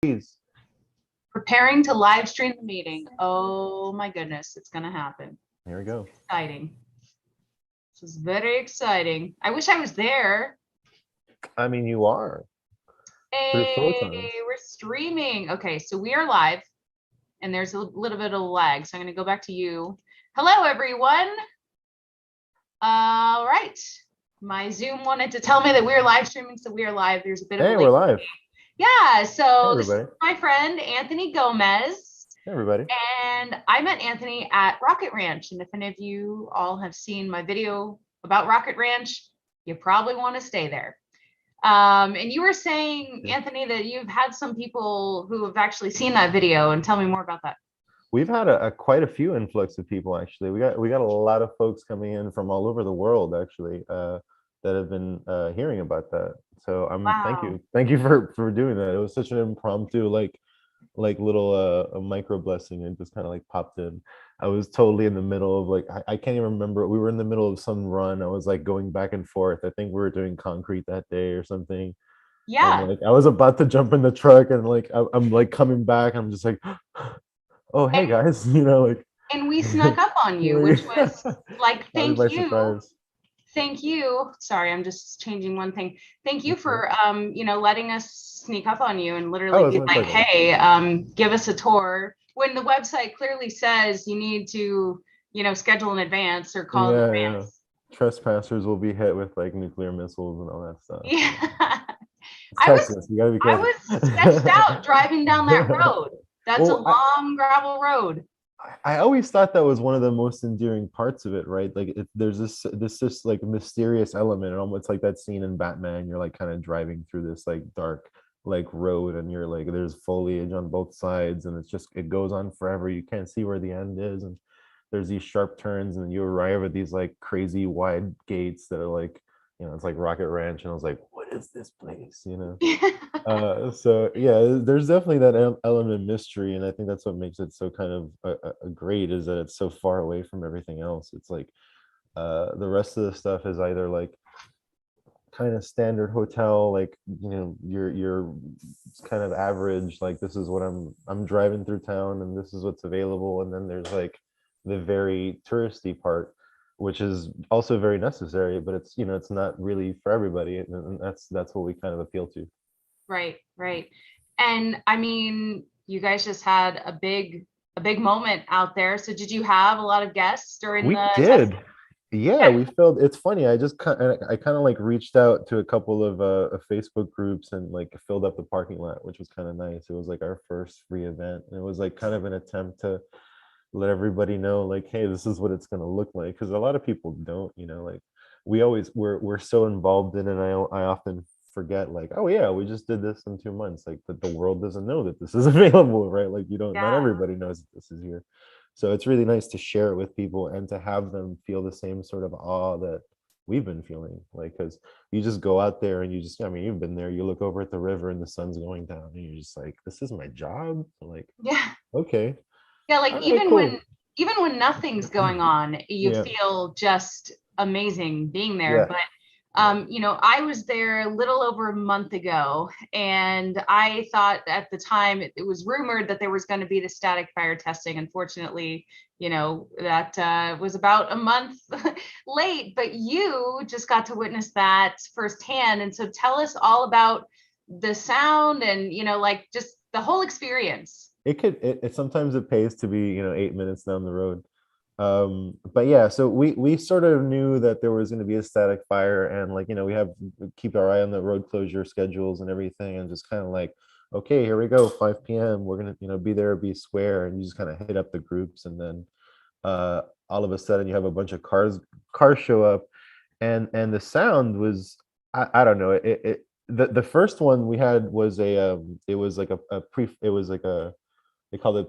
Please. Preparing to live stream the meeting. Oh my goodness, it's going to happen. Here we go. Exciting. This is very exciting. I wish I was there. I mean, you are through photons. Hey, we're streaming. Okay, so we are live and there's a little bit of lag. So I'm going to go back to you. Hello, everyone. All right. My Zoom wanted to tell me that we're live streaming, so we are live. There's a bit of a Hey, late. we're live. Yeah, Hey, so this is everybody. my friend Anthony Gomez. Hey, everybody. And I met Anthony at Rocket Ranch. And if any of you all have seen my video about Rocket Ranch, you probably want to stay there. And you were saying, Anthony, that you've had some people who have actually seen that video, and tell me more about that. We've had quite a few influx of people actually. We got a lot of folks coming in from all over the world actually that have been hearing about that. So Wow. thank you for doing that. It was such an impromptu like little a micro blessing and just kind of like popped in. I was totally in the middle of like I can't even remember. We were in the middle of some run. I was like going back and forth. I think we were doing concrete that day or something. And Yeah. like I was about to jump in the truck and like I'm like coming back. I'm just like, oh hey And, guys, like and we snuck up on you, which was like, caught me by surprise. thank you. Sorry, I'm just changing one thing. Thank you Okay. for letting us sneak up on you and Oh, literally it's be my like, pleasure. hey, give us a tour, when the website clearly says you need to, schedule in advance or call in Yeah. advance. Trespassers will be hit with like nuclear missiles and all that stuff. Yeah. It's I was Texas. You gotta be I careful. was sketched out driving down that road. That's a Well, long gravel road. I always thought that was one of the most endearing parts of it, right? Like there's this like mysterious element, and almost like that scene in Batman. You're like kind of driving through this like dark like road, and you're like there's foliage on both sides, and it goes on forever. You can't see where the end is, and there's these sharp turns, and you arrive at these like crazy wide gates that are like it's like Rocket Ranch, and I was like, what is this place? So yeah, there's definitely that element of mystery, and I think that's what makes it so kind of great is that it's so far away from everything else. It's like the rest of the stuff is either like kind of standard hotel, like you're kind of average, like this is what I'm driving through town and this is what's available, and then there's like the very touristy part, which is also very necessary, but it's not really for everybody, and that's what we kind of appeal to. Right, right. And I mean, you guys just had a big moment out there. So did you have a lot of guests during We the test? did. Yeah, Yeah. we filled. It's funny. I kind of like reached out to a couple of Facebook groups and like filled up the parking lot, which was kind of nice. It was like our first free event. And it was like kind of an attempt to let everybody know like, hey, this is what it's going to look like, because a lot of people don't, like we're so involved in it. I often forget like, oh yeah, we just did this in 2 months. Like the world doesn't know that this is available, right? Like you don't not Yeah. everybody knows that this is here. So it's really nice to share it with people and to have them feel the same sort of awe that we've been feeling, like because you just go out there and I mean, you've been there, you look over at the river and the sun's going down and you're just like, this is my job. Like, Yeah. okay, Yeah, like all right, cool. even when nothing's going on, you Yeah, feel just amazing being there. yeah, But yeah. I was there a little over a month ago, and I thought at the time it was rumored that there was going to be the static fire testing. Unfortunately, that was about a month late, but you just got to witness that firsthand. And so tell us all about the sound and, like just the whole experience. It sometimes it pays to be 8 minutes down the road. But yeah, so we sort of knew that there was going to be a static fire, and like we have keep our eye on the road closure schedules and everything, and just kind of like, okay, here we go, 5 p.m. We're gonna be there, be square, and you just kind of hit up the groups, and then uh all of a sudden you have a bunch of cars show up, and the sound was, I don't know, the first one we had was it was like a pre it was like a, they called it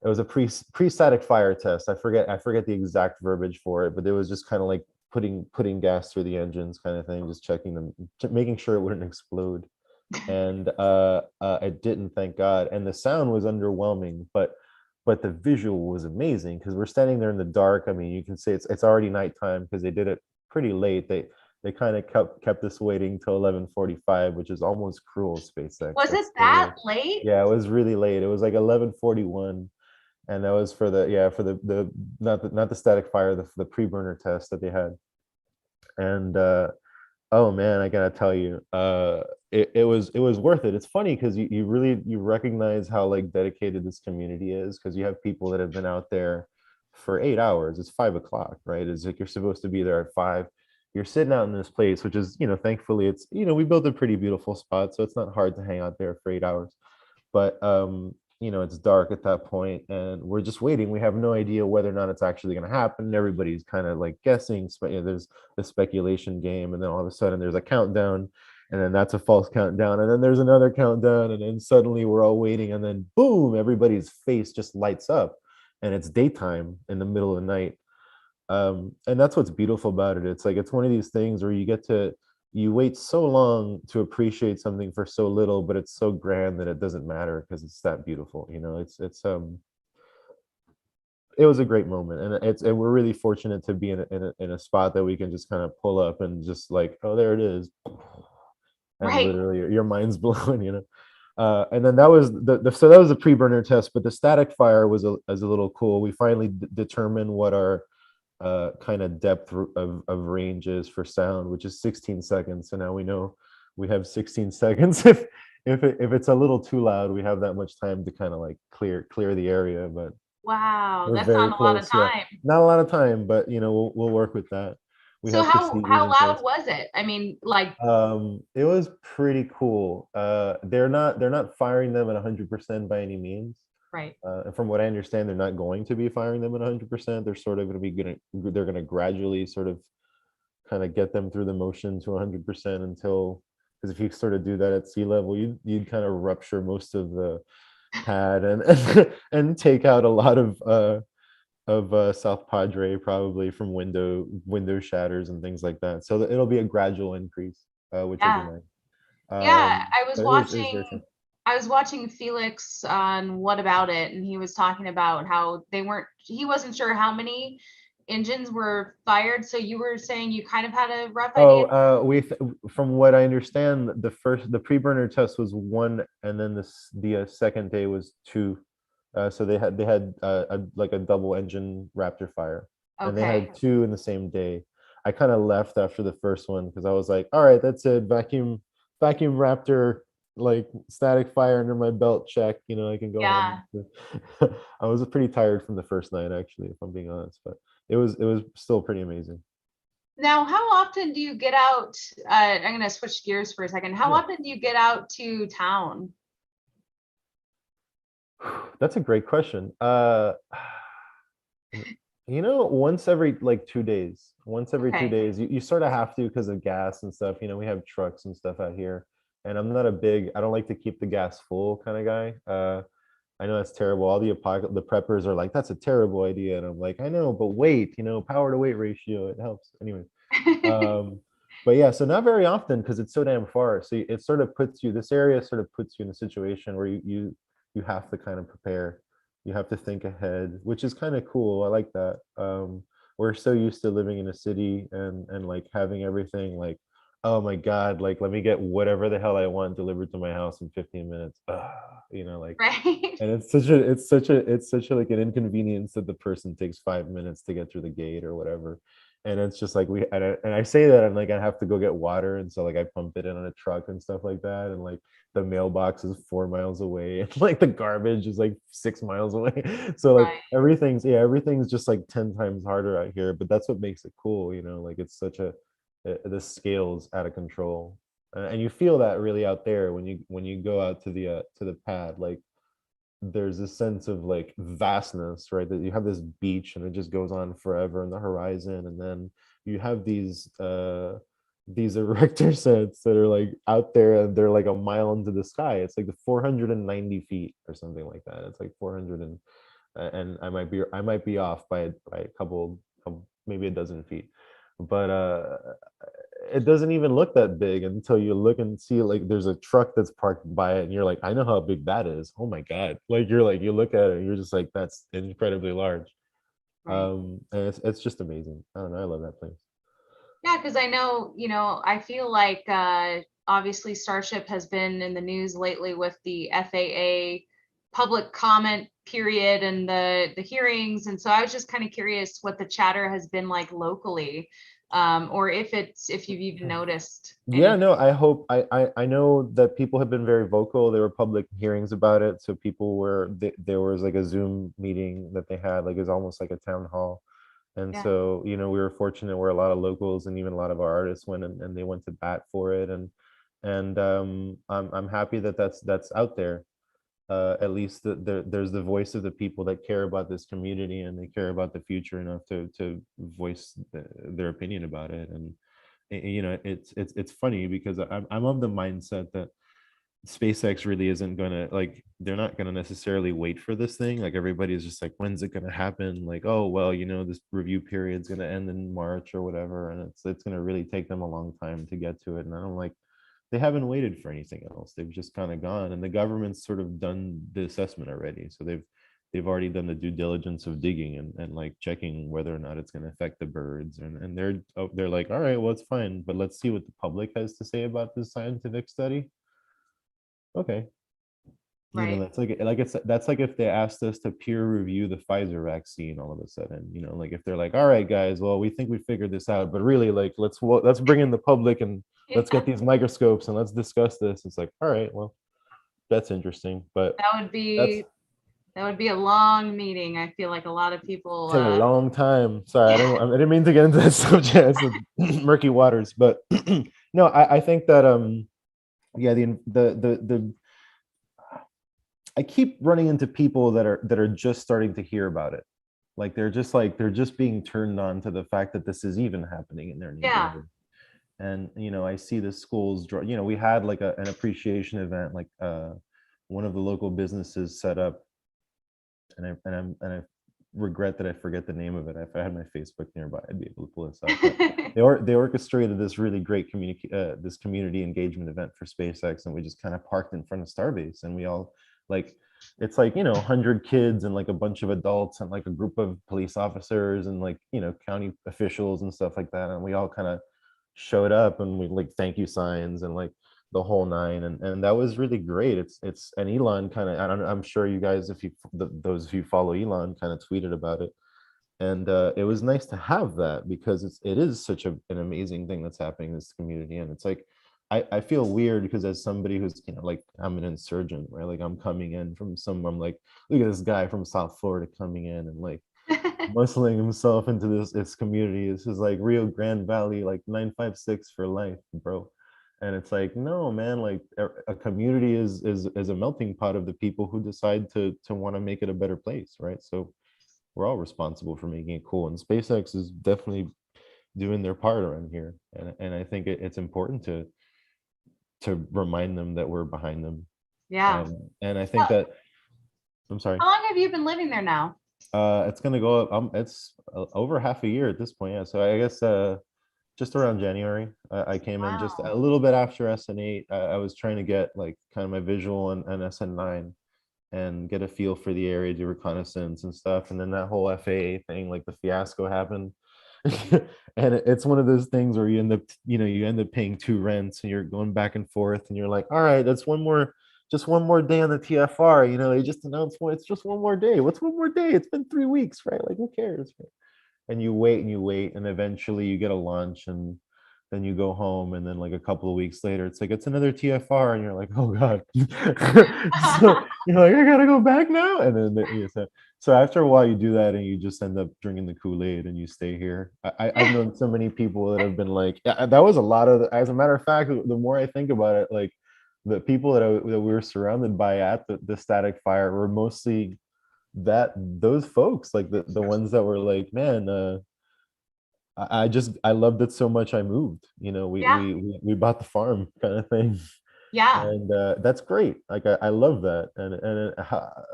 it was a pre-static fire test. I forget the exact verbiage for it, but it was just kind of like putting gas through the engines kind of thing, just checking them, making sure it wouldn't explode. And it didn't, thank God. And the sound was underwhelming, but the visual was amazing because we're standing there in the dark. I mean, you can say it's already nighttime because they did it pretty late. they kind of kept us waiting till 11:45, which is almost cruel, SpaceX. Was it That's the that word. late? Yeah, it was really late. It was like 11:41, and that was for the, yeah, for the not the static fire, the pre-burner test that they had. And oh man, I gotta tell you, it was worth it. It's funny because you really you recognize how like dedicated this community is, because you have people that have been out there for 8 hours. It's 5 o'clock, right? It's like you're supposed to be there at 5. You're sitting out in this place, which is, thankfully it's, we built a pretty beautiful spot, so it's not hard to hang out there for 8 hours. But it's dark at that point and we're just waiting. We have no idea whether or not it's actually going to happen. Everybody's kind of like guessing, there's the speculation game, and then all of a sudden there's a countdown, and then that's a false countdown, and then there's another countdown, and then suddenly we're all waiting, and then boom, everybody's face just lights up, and it's daytime in the middle of the night. And that's what's beautiful about it. It's like it's one of these things where you wait so long to appreciate something for so little, but it's so grand that it doesn't matter because it's that beautiful. It was a great moment, and we're really fortunate to be in a spot that we can just kind of pull up and just like, oh, there it is, and Right. literally your mind's blown. And then that was so that was the pre-burner test, but the static fire was a little cool. We finally determined what our kind of depth of range is for sound, which is 16 seconds. So now we know we have 16 seconds. If it's a little too loud, we have that much time to kind of like clear the area. But Wow, we're that's very not a lot of close. Yeah, time. not a lot of time, but we'll work with that. We So have procedures how in loud place. was it? I mean, like, It was pretty cool. They're not firing them at 100% by any means. right. And from what I understand, they're not going to be firing them at 100%. They're sort of going to be gonna they're going to gradually sort of kind of get them through the motion to 100% until, because if you sort of do that at sea level, you'd kind of rupture most of the pad and take out a lot of South Padre probably from window shatters and things like that. So it'll be a gradual increase, which will be Yeah. nice. Yeah, I was But it was very fun. watching Felix on What About It, and he was talking about how he wasn't sure how many engines were fired. So you were saying you kind of had a rough idea? Oh, from what I understand, the pre-burner test was one, and then the second day was two. So they had like a double engine Raptor fire, and they Okay. had two in the same day. I kind of left after the first one because I was like, all right, that's it. Vacuum Raptor, like static fire under my belt, check. I can go home. Yeah. I was pretty tired from the first night, actually, if I'm being honest, but it was still pretty amazing. Now, how often do you get out? I'm going to switch gears for a second. How Yeah. often do you get out to town? That's a great question. Once every like 2 days. Once every two Okay. days, you sort of have to because of gas and stuff. We have trucks and stuff out here, and I don't like to keep the gas full kind of guy. I know that's terrible. All the preppers are like, that's a terrible idea, and I'm like, I know, but wait, power to weight ratio, it helps. Anyway, um, but yeah, so not very often because it's so damn far. So this area sort of puts you in a situation where you have to kind of prepare. You have to think ahead, which is kind of cool. I like that. We're so used to living in a city and like having everything like, oh my God, like let me get whatever the hell I want delivered to my house in 15 minutes. Like, Right. and it's such a like an inconvenience that the person takes 5 minutes to get through the gate or whatever. And it's just like and I say that I'm like, I have to go get water, and so like I pump it in on a truck and stuff like that, and like the mailbox is 4 miles away, and like the garbage is like 6 miles away. So like Right. everything's just like 10 times harder out here, but that's what makes it cool. Like it's such the scales out of control. And you feel that really out there when you go out to the pad. Like there's a sense of like vastness, right? That you have this beach and it just goes on forever in the horizon, and then you have these erector sets that are like out there, and they're like a mile into the sky. It's like the 490 feet or something like that. It's like 400, and I might be off by a couple, maybe a dozen feet, but it doesn't even look that big until you look and see like there's a truck that's parked by it, and you're like, I know how big that is. Oh my God. Like you look at it and you're just like, that's incredibly large. Right. And it's just amazing. I don't know, I love that place. Yeah, because I know, I feel like obviously Starship has been in the news lately with the FAA public comment period and the hearings, and so I was just kind of curious what the chatter has been like locally, or if you've even noticed Yeah, anything. no, I hope I know that people have been very vocal. There were public hearings about it, so people were there was like a Zoom meeting that they had, like it's almost like a town hall. And Yeah, so, we were fortunate where a lot of locals and even a lot of our artists went and they went to bat for it. And I'm happy that that's out there. At least there's the voice of the people that care about this community and they care about the future enough to voice their opinion about it. And it's funny because I'm of the mindset that SpaceX really isn't gonna, like, they're not gonna necessarily wait for this thing. Like everybody's just like, when's it gonna happen? Like, oh well, this review period's gonna end in March or whatever, and it's gonna really take them a long time to get to it. And I'm like, they haven't waited for anything else. They've just kind of gone, and the government's sort of done the assessment already. So they've already done the due diligence of digging and like checking whether or not it's going to affect the birds, and they're like, all right, well, it's fine, but let's see what the public has to say about this scientific study. Okay. right. That's like if they asked us to peer review the Pfizer vaccine all of a sudden, like if they're like, all right, guys, well, we think we figured this out, but really, like, let's bring in the public and let's Yeah, get these microscopes and let's discuss this. It's like, all right, well, that's interesting, but that would that's be that would be a long meeting. I feel like a lot of people. take a long time. Sorry, Yeah, I didn't mean to get into that subject. It's murky waters, but no, I think that yeah, the I keep running into people that are just starting to hear about it. They're just being turned on to the fact that this is even happening in their yeah. neighborhood. And I see the schools draw, we had like an appreciation event, like one of the local businesses set up, and I regret that I forget the name of it. If I had my Facebook nearby, I'd be able to pull this up. But they orchestrated this really great this community engagement event for SpaceX, and we just kind of parked in front of Starbase, and we all, like, it's like 100 kids and like a bunch of adults and like a group of police officers and like county officials and stuff like that, and we all kind of showed up and we like thank you signs and like the whole nine, and that was really great. It's and Elon kind of, I don't know, I'm sure you guys, if you those of you follow Elon, kind of tweeted about it. And it was nice to have that because it is such an amazing thing that's happening in this community. And it's like I feel weird because as somebody who's like, I'm an insurgent, right? Like I'm coming in from somewhere, I'm like, look at this guy from South Florida coming in and like muscling himself into this community. This is like Rio Grande Valley, like 956 for life, bro. And it's like, no, man, like a community is a melting pot of the people who decide to want to make it a better place, right? So we're all responsible for making it cool. And SpaceX is definitely doing their part around here. And I think it's important to remind them that we're behind them. Yeah. And I think How, that, I'm sorry. how long have you been living there now? It's gonna go up. It's over half a year at this point. Yeah, so I guess just around January, I came in just Wow. a little bit after SN8. I was trying to get like kind of my visual and SN9 and get a feel for the area, do reconnaissance and stuff. And then that whole FAA thing, like the fiasco happened. And it's one of those things where you end up paying two rents and you're going back and forth and you're like, all right, that's just one more day on the TFR. They just announced it's just one more day. What's one more day? It's been 3 weeks, right? Like, who cares? Right? And you wait, and eventually you get a lunch, and then you go home, and then like a couple of weeks later, it's like it's another TFR, and you're like, oh god. So you're like, I gotta go back now, and then so after a while, you do that, and you just end up drinking the Kool-Aid, and you stay here. I've known so many people that have been like, yeah, that was a lot of. As a matter of fact, the more I think about it, like the people that we were surrounded by at the static fire were mostly those folks, like the ones that were like, man, I loved it so much I moved. Yeah. We bought the farm kind of thing. Yeah. And that's great. Like I love that.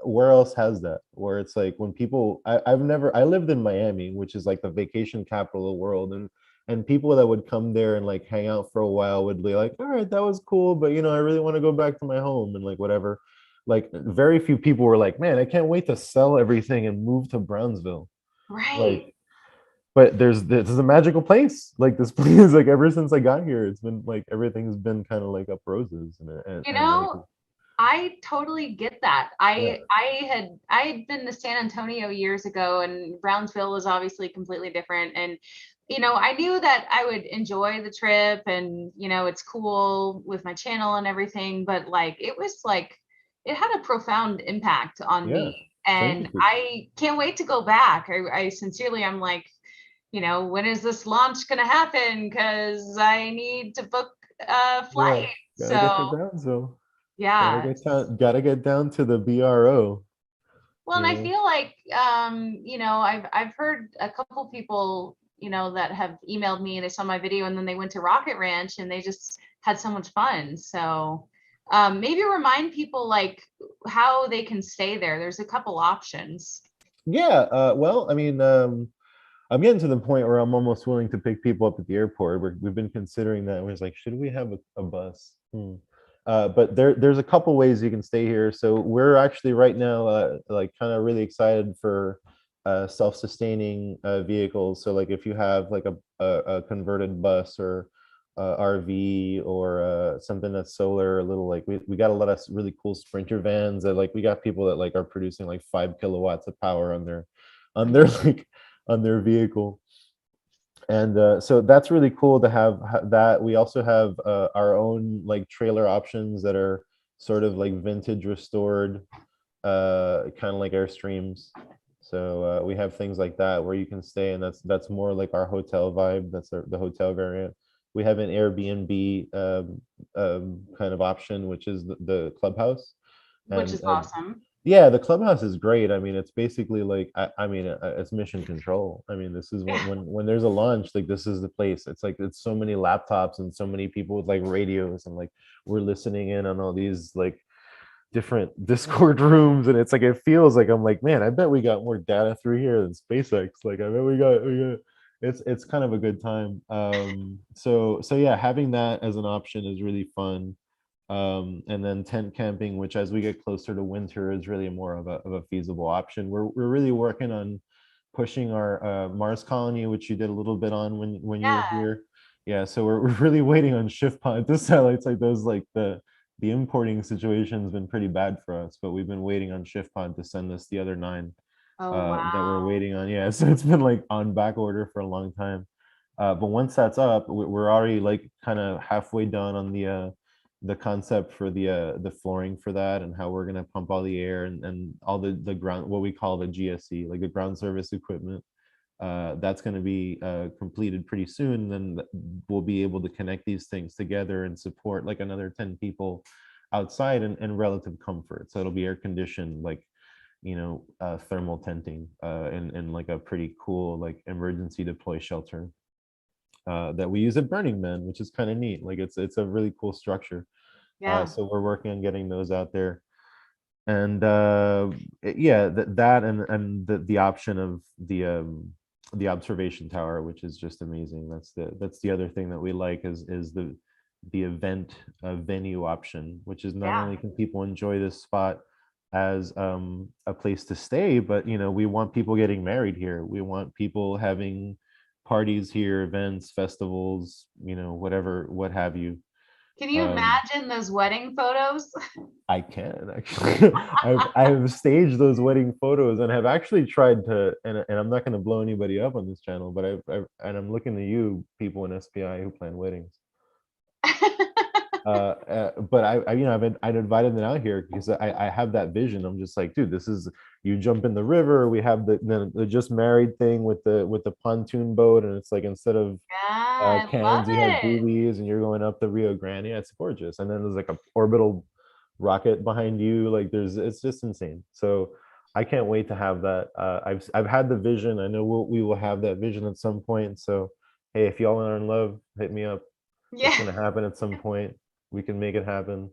Where else has that? Where it's like when people, I lived in Miami, which is like the vacation capital of the world, and people that would come there and like hang out for a while would be like, all right, that was cool, but I really want to go back to my home and like whatever. Like very few people were like, man, I can't wait to sell everything and move to Brownsville. Right. Like but this is a magical place. Like this place, like ever since I got here, it's been like everything's been kind of like up roses, You and like know, I totally get that. yeah, I had been to San Antonio years ago, and Brownsville was obviously completely different. And I knew that I would enjoy the trip, and it's cool with my channel and everything, but like it was like it had a profound impact on yeah. me, Thank and you. I can't wait to go back. I sincerely, I'm like, when is this launch gonna happen? Because I need to book a Yeah, flight. gotta get to So Brownsville. yeah. Gotta get down to the BRO. Well, and You I know. feel like I've heard a couple people, that have emailed me, they saw my video and then they went to Rocket Ranch and they just had so much fun. So maybe remind people like how they can stay there. There's a couple options. Yeah. Well, I mean, I'm getting to the point where I'm almost willing to pick people up at the airport. We've been considering that. We're like, should we have a bus? But there's a couple ways you can stay here. So we're actually right now like kind of really excited for self-sustaining vehicles. So like if you have like a converted bus or RV or something that's solar, a little like we got a lot of really cool Sprinter vans that like we got people that like are producing like 5 kilowatts of power on their like on their vehicle. And so that's really cool to have that. We also have our own like trailer options that are sort of like vintage restored, kind of like Airstreams. So we have things like that where you can stay, and that's more like our hotel vibe. That's the hotel variant. We have an Airbnb kind of option, which is the clubhouse, Which and is awesome. yeah, the clubhouse is great. I mean, it's basically like I mean, it's mission control. I mean, this is Yeah. when there's a launch, like this is the place. It's like it's so many laptops and so many people with like radios, and like we're listening in on all these like different Discord rooms, and it's like it feels like I'm like, man, I bet we got more data through here than SpaceX. Like I bet we got it's kind of a good time. So yeah, having that as an option is really fun. And then tent camping, which as we get closer to winter is really more of a feasible option. We're really working on pushing our Mars colony, which you did a little bit on when you were Yeah. here. Yeah, so we're really waiting on shift pod to satellites like those. Like the importing situation has been pretty bad for us, but we've been waiting on shift pod to send us the other 9 Oh that we're wow. waiting on. Yeah, so it's been like on back order for a long time. But once that's up, we're already like kind of halfway done on the concept for the flooring for that and how we're gonna pump all the air and all the ground, what we call the GSE, like the ground service equipment. That's going to be completed pretty soon. Then we'll be able to connect these things together and support like another 10 people outside in relative comfort. So it'll be air conditioned, like thermal tenting in like a pretty cool like emergency deploy shelter that we use at Burning Man, which is kind of neat. Like it's a really cool structure. Yeah. So we're working on getting those out there. And yeah, that and the option of the observation tower, which is just amazing. That's the other thing that we like is the event venue option, which is not Yeah. only can people enjoy this spot as a place to stay, but we want people getting married here. We want people having parties here, events, festivals, whatever, what have you. Can you Um, imagine those wedding photos? I can actually. I've staged those wedding photos and have actually tried to, and I'm not going to blow anybody up on this channel, but and I'm looking to you people in SPI who plan weddings. But I'd invited them out here because I have that vision. I'm just like, dude, this is you jump in the river. We have the just married thing with the pontoon boat, and it's like instead of Yeah, I love cans, you have it. buoys, and you're going up the Rio Grande. Yeah, it's gorgeous. And then there's like a orbital rocket behind you. Like it's just insane. So I can't wait to have that. I've had the vision. I know we will have that vision at some point. So hey, if y'all are in love, hit me up. It's Yeah. gonna happen at some point. We can make it happen.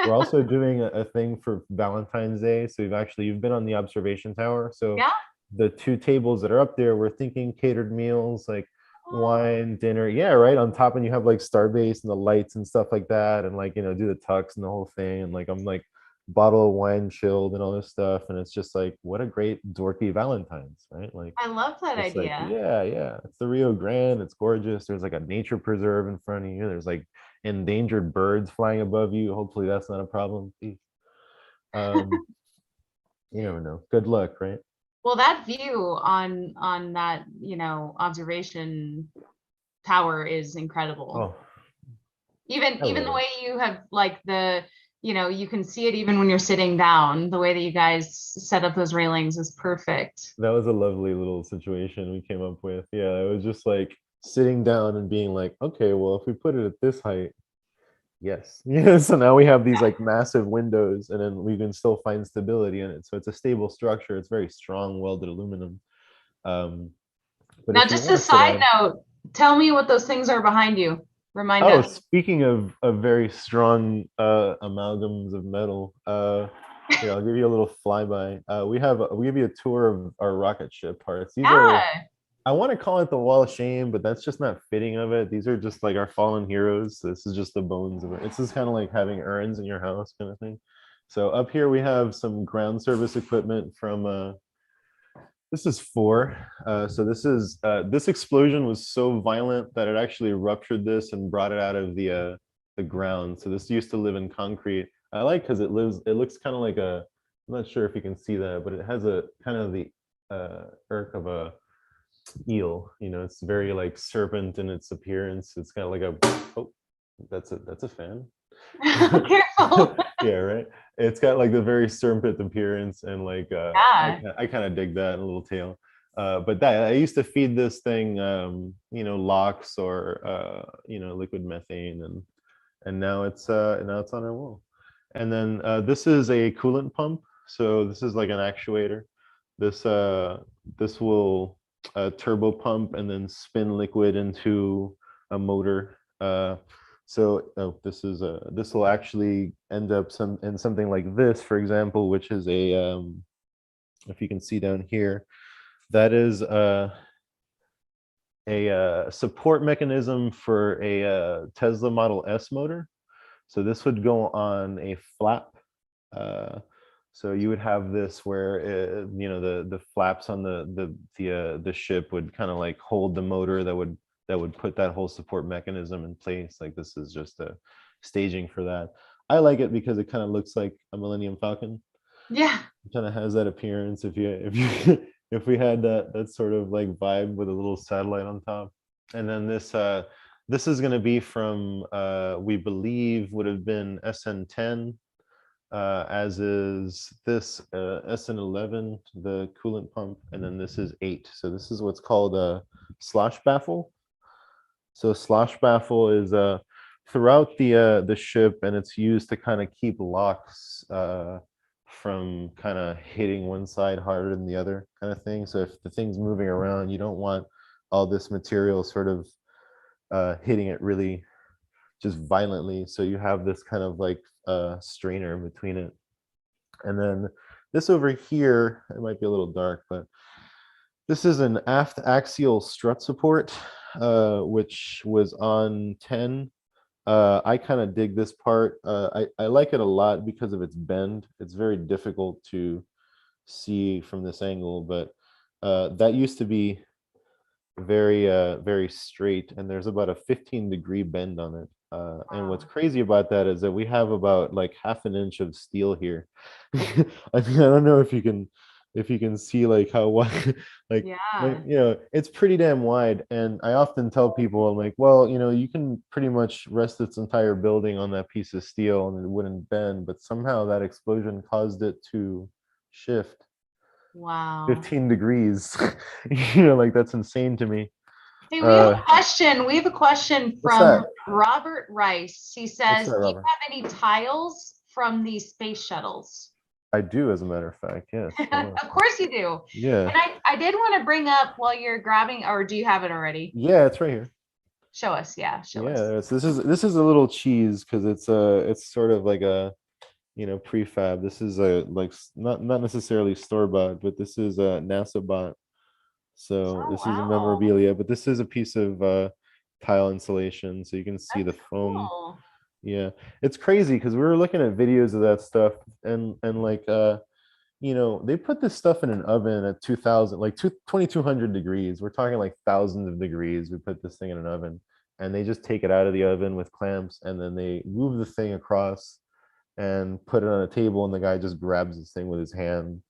We're also doing a thing for Valentine's Day. So you've been on the observation tower. So Yeah. the 2 tables that are up there, we're thinking catered meals like Oh, wine, dinner. Yeah, right. On top, and you have like Starbase and the lights and stuff like that, and like do the tux and the whole thing. And like I'm like bottle of wine chilled and all this stuff, and it's just like, what a great dorky Valentine's, right? Like, I love that just like, idea. yeah, yeah, it's the Rio Grande, it's gorgeous. There's like a nature preserve in front of you. There's like endangered birds flying above you. Hopefully that's not a problem. um you never know. Good luck, right? Well, that view on that, observation tower is incredible. Oh, Even the hello. way you have like you can see it even when you're sitting down. The way that you guys set up those railings is perfect. That was a lovely little situation we came up with. Yeah, it was just like sitting down and being like, okay, well, if we put it at this height, yes. Yeah, so now we have these like massive windows, and then we can still find stability in it. So it's a stable structure. It's very strong welded aluminum. Um, but Now, if you just want a to sit side down, note, tell me what those things are behind you. Remind oh, us. speaking of very strong amalgams of metal, here, I'll give you a little flyby. We give you a tour of our rocket ship parts. These are, Yeah. I want to call it the wall of shame, but that's just not fitting of it. These are just like our fallen heroes. So this is just the bones of it. It's just kind of like having urns in your house kind of thing. So up here we have some ground service equipment from this is four. So this explosion was so violent that it actually ruptured this and brought it out of the ground. So this used to live in concrete. I like because it looks kind of like a, I'm not sure if you can see that, but it has a kind of the irk of a eel. It's very like serpent in its appearance. It's kind of like a, oh, that's a fan. Careful. Yeah, right. It's got like the very serpent appearance, and like Yeah. I kind of dig that, a little tail. But that I used to feed this thing, lox or liquid methane, and now it's on our wall. And then this is a coolant pump. So this is like an actuator. This this will turbo pump and then spin liquid into a motor. So this will actually end up in something like this, for example, which is if you can see down here, that is a support mechanism for a Tesla Model S motor. So this would go on a flap. Uh, so you would have this where the flaps on the ship would kind of like hold the motor that would put that whole support mechanism in place. Like this is just a staging for that. I like it because it kind of looks like a Millennium Falcon. Yeah. It kind of has that appearance if you if we had that sort of like vibe with a little satellite on top. And then this is going to be from we believe would have been SN10, as is this SN11, the coolant pump, and then this is 8. So this is what's called a slosh baffle. So slosh baffle is throughout the ship, and it's used to kind of keep locks from kind of hitting one side harder than the other, kind of thing. So if the thing's moving around, you don't want all this material sort of hitting it really just violently. So you have this kind of like strainer between it. And then this over here, it might be a little dark, but this is an aft axial strut support, which was on 10. I kind of dig this part. I like it a lot because of its bend. It's very difficult to see from this angle, but that used to be very straight, and there's about a 15-degree bend on it. And what's Wow. crazy about that is that we have about like half an inch of steel here. I mean, I don't know if you can see like how wide, like Yeah. it's pretty damn wide. And I often tell people, I'm like, well, you can pretty much rest its entire building on that piece of steel and it wouldn't bend, but somehow that explosion caused it to shift Wow. 15 degrees. Like that's insane to me. Hey, we have Uh, a question. We have a question what's from that? Robert Rice. He What's says, that, "Do you Robert? have any tiles from these space shuttles?" I do, as a matter of fact. Yes. Hold on. Of course you do. Yeah. And I did want to bring up while you're grabbing, or do you have it already? Yeah, it's right here. Show us. Yeah, show us. Yeah. This is a little cheese because it's sort of like a prefab. This is a like not necessarily store bought, but this is a NASA bought. So Oh, this is a wow. memorabilia, but this is a piece of tile insulation. So you can see the That's foam cool. Yeah, it's crazy because we were looking at videos of that stuff, and like they put this stuff in an oven at 2000, like 2200 degrees. We're talking like thousands of degrees. We put this thing in an oven, and they just take it out of the oven with clamps, and then they move the thing across and put it on a table, and the guy just grabs this thing with his hand.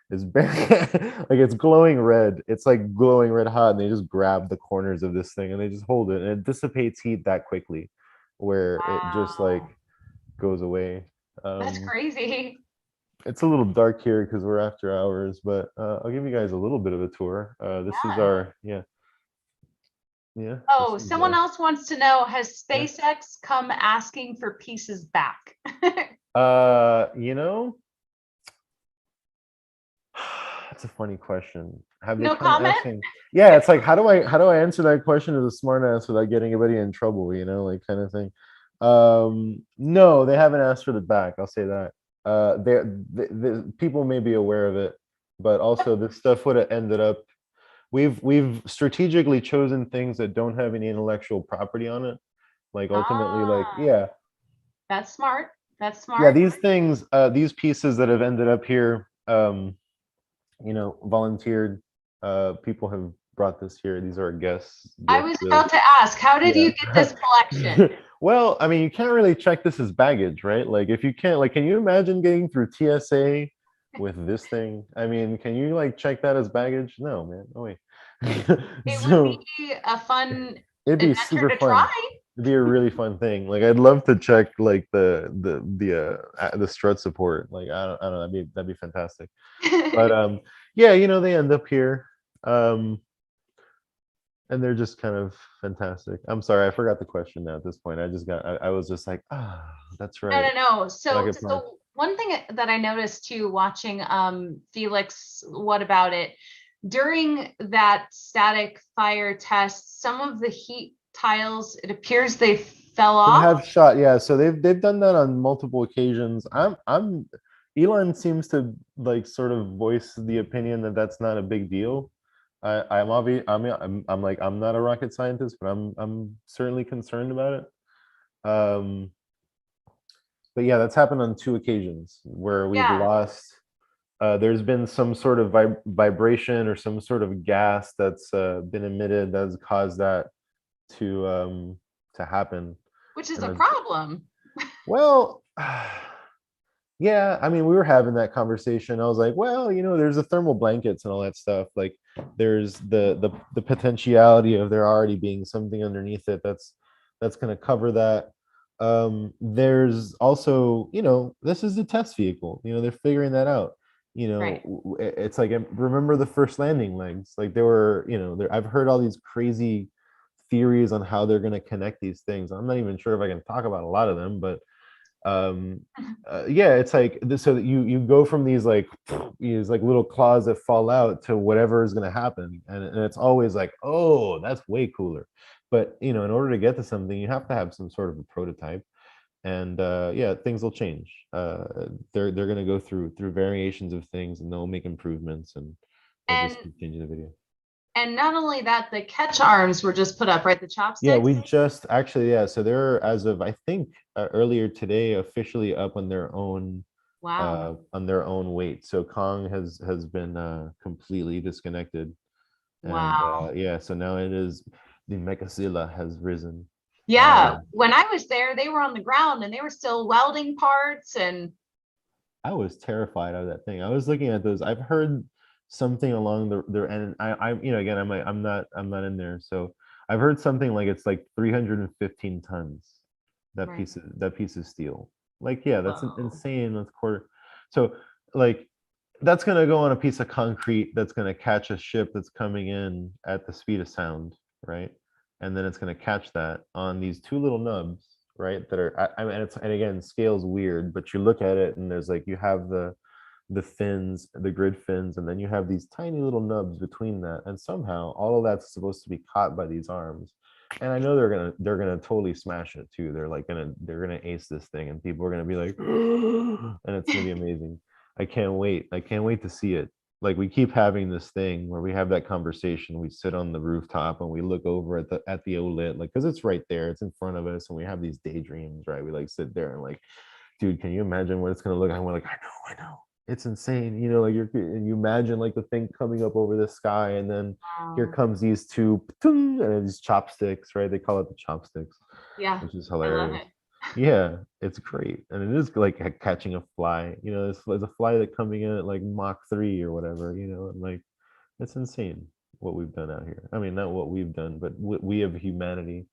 It's bare, like it's glowing red. It's like glowing red hot, and they just grab the corners of this thing and they just hold it, and it dissipates heat that quickly, where it just Wow, like goes away. that's Um, crazy. it's a little dark here because we're after hours, but I'll give you guys a little bit of a tour. This is Yeah. our yeah yeah. Oh, This is someone else wants to know, has yeah. SpaceX come asking for pieces back? You know, that's a funny question. Have they No come comment? asking? Yeah, it's like how do I answer that question as a smart ass without getting anybody in trouble? Like kind of thing. No, they haven't asked for the back. I'll say that. The people may be aware of it, but also this stuff would have ended up. We've strategically chosen things that don't have any intellectual property on it. Like ultimately, like Ah, yeah, that's smart. That's yeah, smart. these things, these pieces that have ended up here, volunteered. People have brought this here. These are a guest I gift, was really. about to ask, how did Yeah. you get this collection? Well, I mean, you can't really check this as baggage, right? Like, if you can't, like, can you imagine getting through TSA with this thing? I mean, can you like check that as baggage? No, man. No way. It would So be a fun it'd be adventure super to fun. try. It'd be a really fun thing. Like, I'd love to check like the strut support. Like, I don't know. That'd be fantastic. But yeah, they end up here. Um, and they're just kind of fantastic. I'm sorry, I forgot the question now at this point. I was just like, that's No, right. no, no. Like So, I promised. so one thing that I noticed too, watching Felix, what about it? During that static fire test, some of the heat tiles, it appears they fell They off. have shot, yeah. So they've done that on multiple occasions. Elon seems to like sort of voice the opinion that that's not a big deal. I'm obvious. I'm like I'm not a rocket scientist, but I'm certainly concerned about it. But yeah, that's happened on two occasions where we've Yeah, lost. There's been some sort of vibration or some sort of gas that's been emitted that's caused that to um, to happen. which is And a it's, problem. well, yeah, I mean, we were having that conversation. I was like, well, there's the thermal blankets and all that stuff. Like, there's the potentiality of there already being something underneath it that's going to cover that. There's also, this is the test vehicle. They're figuring that out. Right. It's like remember the first landing legs. Like they were, I've heard all these crazy theories on how they're going to connect these things. I'm not even sure if I can talk about a lot of them, but um yeah, it's like this, so that you go from these like little claws that fall out to whatever is going to happen, and it's always like, oh, that's way cooler. But in order to get to something, you have to have some sort of a prototype, and yeah, things will change. They're going to go through variations of things, and they'll make improvements, and they'll And just continue the video. and not only that, the catch arms were just put up, right? The Yeah, chopsticks. we just actually, yeah, so they're, as of I think earlier today, officially up Wow. on their own weight. So Kong has been completely disconnected, and Wow. yeah, so now it is the Mechazilla has risen. Yeah. Um, When I was there, they were on the ground and they were still welding parts and I was terrified of that thing. I was looking at those. I've heard something along and again, I'm not in there, so I've heard something like it's like 315 tons. right. That piece of steel. Like, yeah, that's Whoa. insane. That's quarter. So, like, that's gonna go on a piece of concrete that's gonna catch a ship that's coming in at the speed of sound, right? And then it's gonna catch that on these two little nubs, right? That are, I mean, and again, scale's weird, but you look at it and there's like, you have the fins, the grid fins, and then you have these tiny little nubs between that, and somehow all of that's supposed to be caught by these arms. And I know they're gonna totally smash it too. They're gonna ace this thing, and people are gonna be like, and it's gonna be amazing. I can't wait to see it. like we keep having this thing where we have that conversation. We sit on the rooftop and we look over at the OLED, like, because it's right there, it's in front of us, and we have these daydreams, right? We like sit there and like, dude, can you imagine what it's gonna look like? And we're like, I know, it's insane, you know, like and you imagine like the thing coming up over the sky, and then here Wow. comes these two, and these chopsticks, right? They call it the chopsticks, Yeah, which is I love hilarious. it. Yeah, it's great, and it is like catching a fly. You know, it's a fly that coming in at like Mach 3 or whatever. You know, and like it's insane what we've done out here. I mean, not what we've done, but what we of humanity,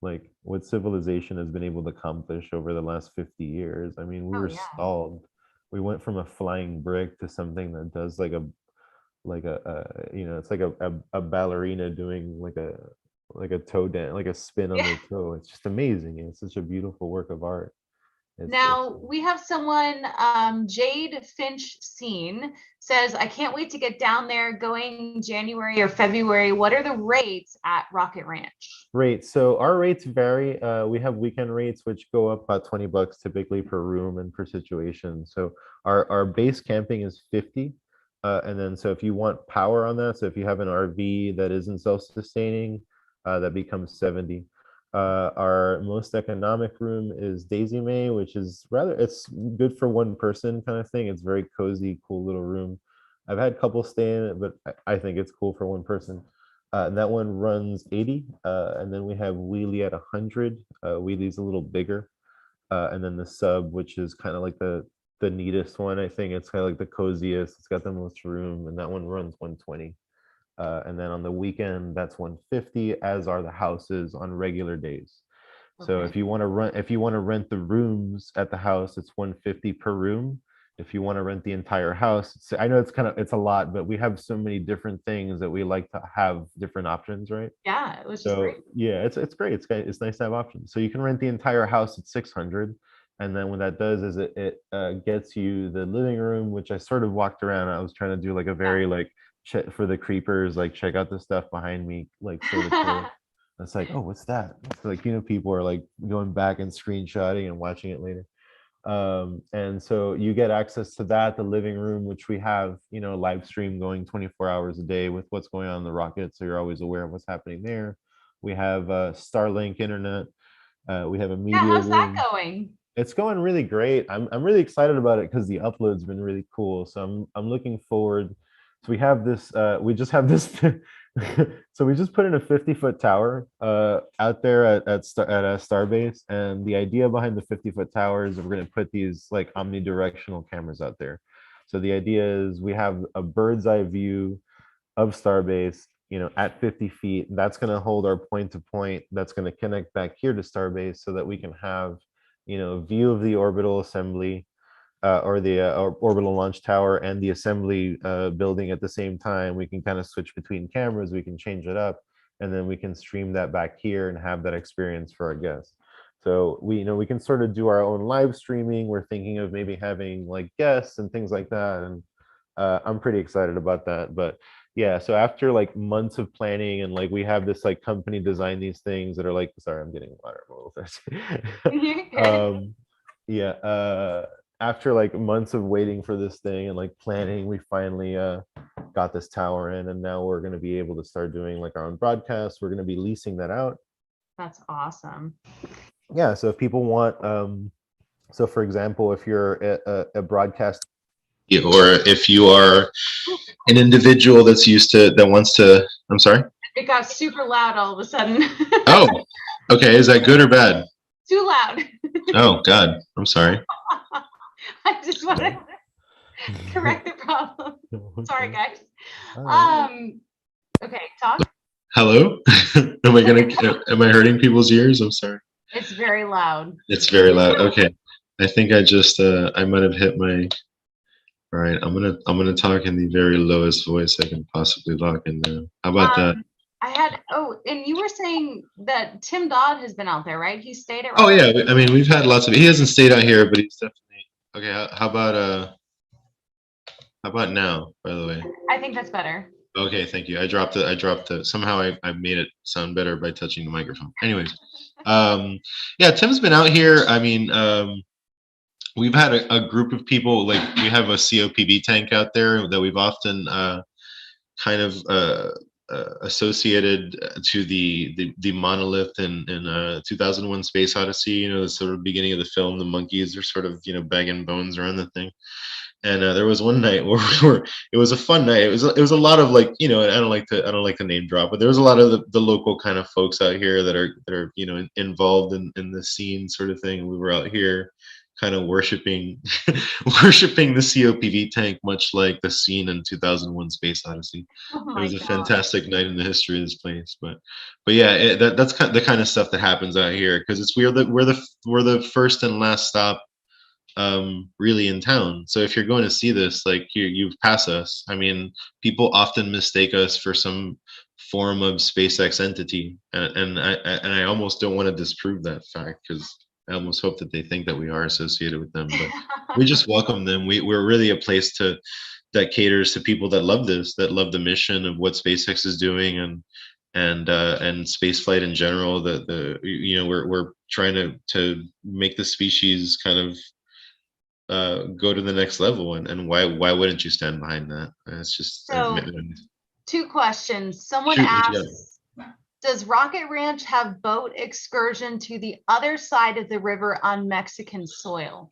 like what civilization has been able to accomplish over the last 50 years. I mean, we Oh were yeah. stalled. We went from a flying brick to something that does like you know, it's like a ballerina doing like a toe dance, like a spin on Yeah. their toe. It's just amazing. It's such a beautiful work of art. It's Now we have someone, Jade Finch Scene says, I can't wait to get down there going January or February. What are the rates at Rocket Ranch? Rates. So our rates vary. We have weekend rates which go up about $20 typically per room and per situation. So our base camping is 50. And then so if you want power on that, so if you have an RV that isn't self-sustaining, that becomes 70. Our most economic room is Daisy May, which is rather, it's good for one person kind of thing. It's very cozy, cool little room. I've had couples stay in it, but I think it's cool for one person. And that one runs 80. And then we have Wheelie at 100. Wheelie's a little bigger. And then the sub, which is kind of like the neatest one. I think it's kind of like the coziest. It's got the most room, and that one runs 120. And then on the weekend, that's 150, as are the houses on regular days. So Okay. if you want to rent the rooms at the house, it's 150 per room. If you want to rent the entire house, I know it's a lot, but we have so many different things that we like to have different options, right? Yeah, it was just So great. yeah, it's great. It's nice to have options. So you can rent the entire house at 600, and then what that does is it gets you the living room, which I sort of walked around. I was trying to do like a very like check for the creepers, like check out the stuff behind me, like sort of tour. Yeah. It's like, oh, what's that? It's like, you know, people are like going back and screenshotting and watching it later. And so you get access to that, the living room, which we have, you know, live stream going 24 hours a day with what's going on in the rocket, so you're always aware of what's happening there. We have Starlink internet. We have a media How's that room. going? It's going really great. I'm really excited about it because the upload's been really cool. So I'm looking forward. So we have this. We just have this. So we just put in a 50-foot tower out there at a Starbase, and the idea behind the 50-foot tower is we're going to put these like omnidirectional cameras out there. So the idea is we have a bird's eye view of Starbase, you know, at 50 feet. That's going to hold our point to point. That's going to connect back here to Starbase so that we can have, you know, view of the orbital assembly or the orbital launch tower and the assembly building at the same time. We can kind of switch between cameras. We can change it up, and then we can stream that back here and have that experience for our guests. So we, you know, we can sort of do our own live streaming. We're thinking of maybe having like guests and things like that, and I'm pretty excited about that. But yeah, so after like months of planning, and like we have this like company design these things that are like, sorry, I'm getting water, I'm a little thirsty. You're good. um yeah, after like months of waiting for this thing and like planning, we finally got this tower in, and now we're going to be able to start doing like our own broadcasts. We're going to be leasing that out. That's awesome. Yeah, so if people want so for example, if you're a broadcast, or if you are an individual that's used to that wants to, I'm sorry. It got super loud all of a sudden. Oh, okay. Is that good or bad? Too loud. Oh God, I'm sorry. I just want to correct the problem. Sorry, Okay. guys. All right. Okay, talk. Hello? Am I hurting people's ears? I'm sorry. It's very loud. It's very loud. Okay. I think I just I might have hit my, all right. I'm gonna talk in the very lowest voice I can possibly talk in now. How about that? And you were saying that Tim Dodd has been out there, right? He stayed at Oh Rocket. yeah, I mean we've had lots of, he hasn't stayed out here, but he's definitely okay. How about now, by the way? I think that's better. Okay, thank you. I dropped it. Somehow I made it sound better by touching the microphone. Anyways, yeah, Tim's been out here. I mean, we've had a group of people, like we have a COPV tank out there that we've often kind of associated to the monolith in 2001 Space Odyssey. You know, the sort of beginning of the film, the monkeys are sort of, you know, bagging bones around the thing. And there was one night where it was a fun night. It was a lot of, like, you know, I don't like to name drop, but there was a lot of the local kind of folks out here that are you know, involved in the scene sort of thing. We were out here kind of worshiping worshiping the COPV tank, much like the scene in 2001 Space Odyssey. Oh It my was a God. fantastic night in the history of this place. But yeah, that's the kind of stuff that happens out here, because it's we're the first and last stop really in town. So if you're going to see this, like, you pass us. I mean, people often mistake us for some form of SpaceX entity, and I almost don't want to disprove that fact, because I almost hope that they think that we are associated with them. But we just welcome them. We're really a place to that caters to people that love this, that love the mission of what SpaceX is doing, and space flight in general. The you know, we're trying to make the species kind of go to the next level, and why wouldn't you stand behind that? It's just So, two questions. Someone shoot, what you got? asks, does Rocket Ranch have boat excursion to the other side of the river on Mexican soil?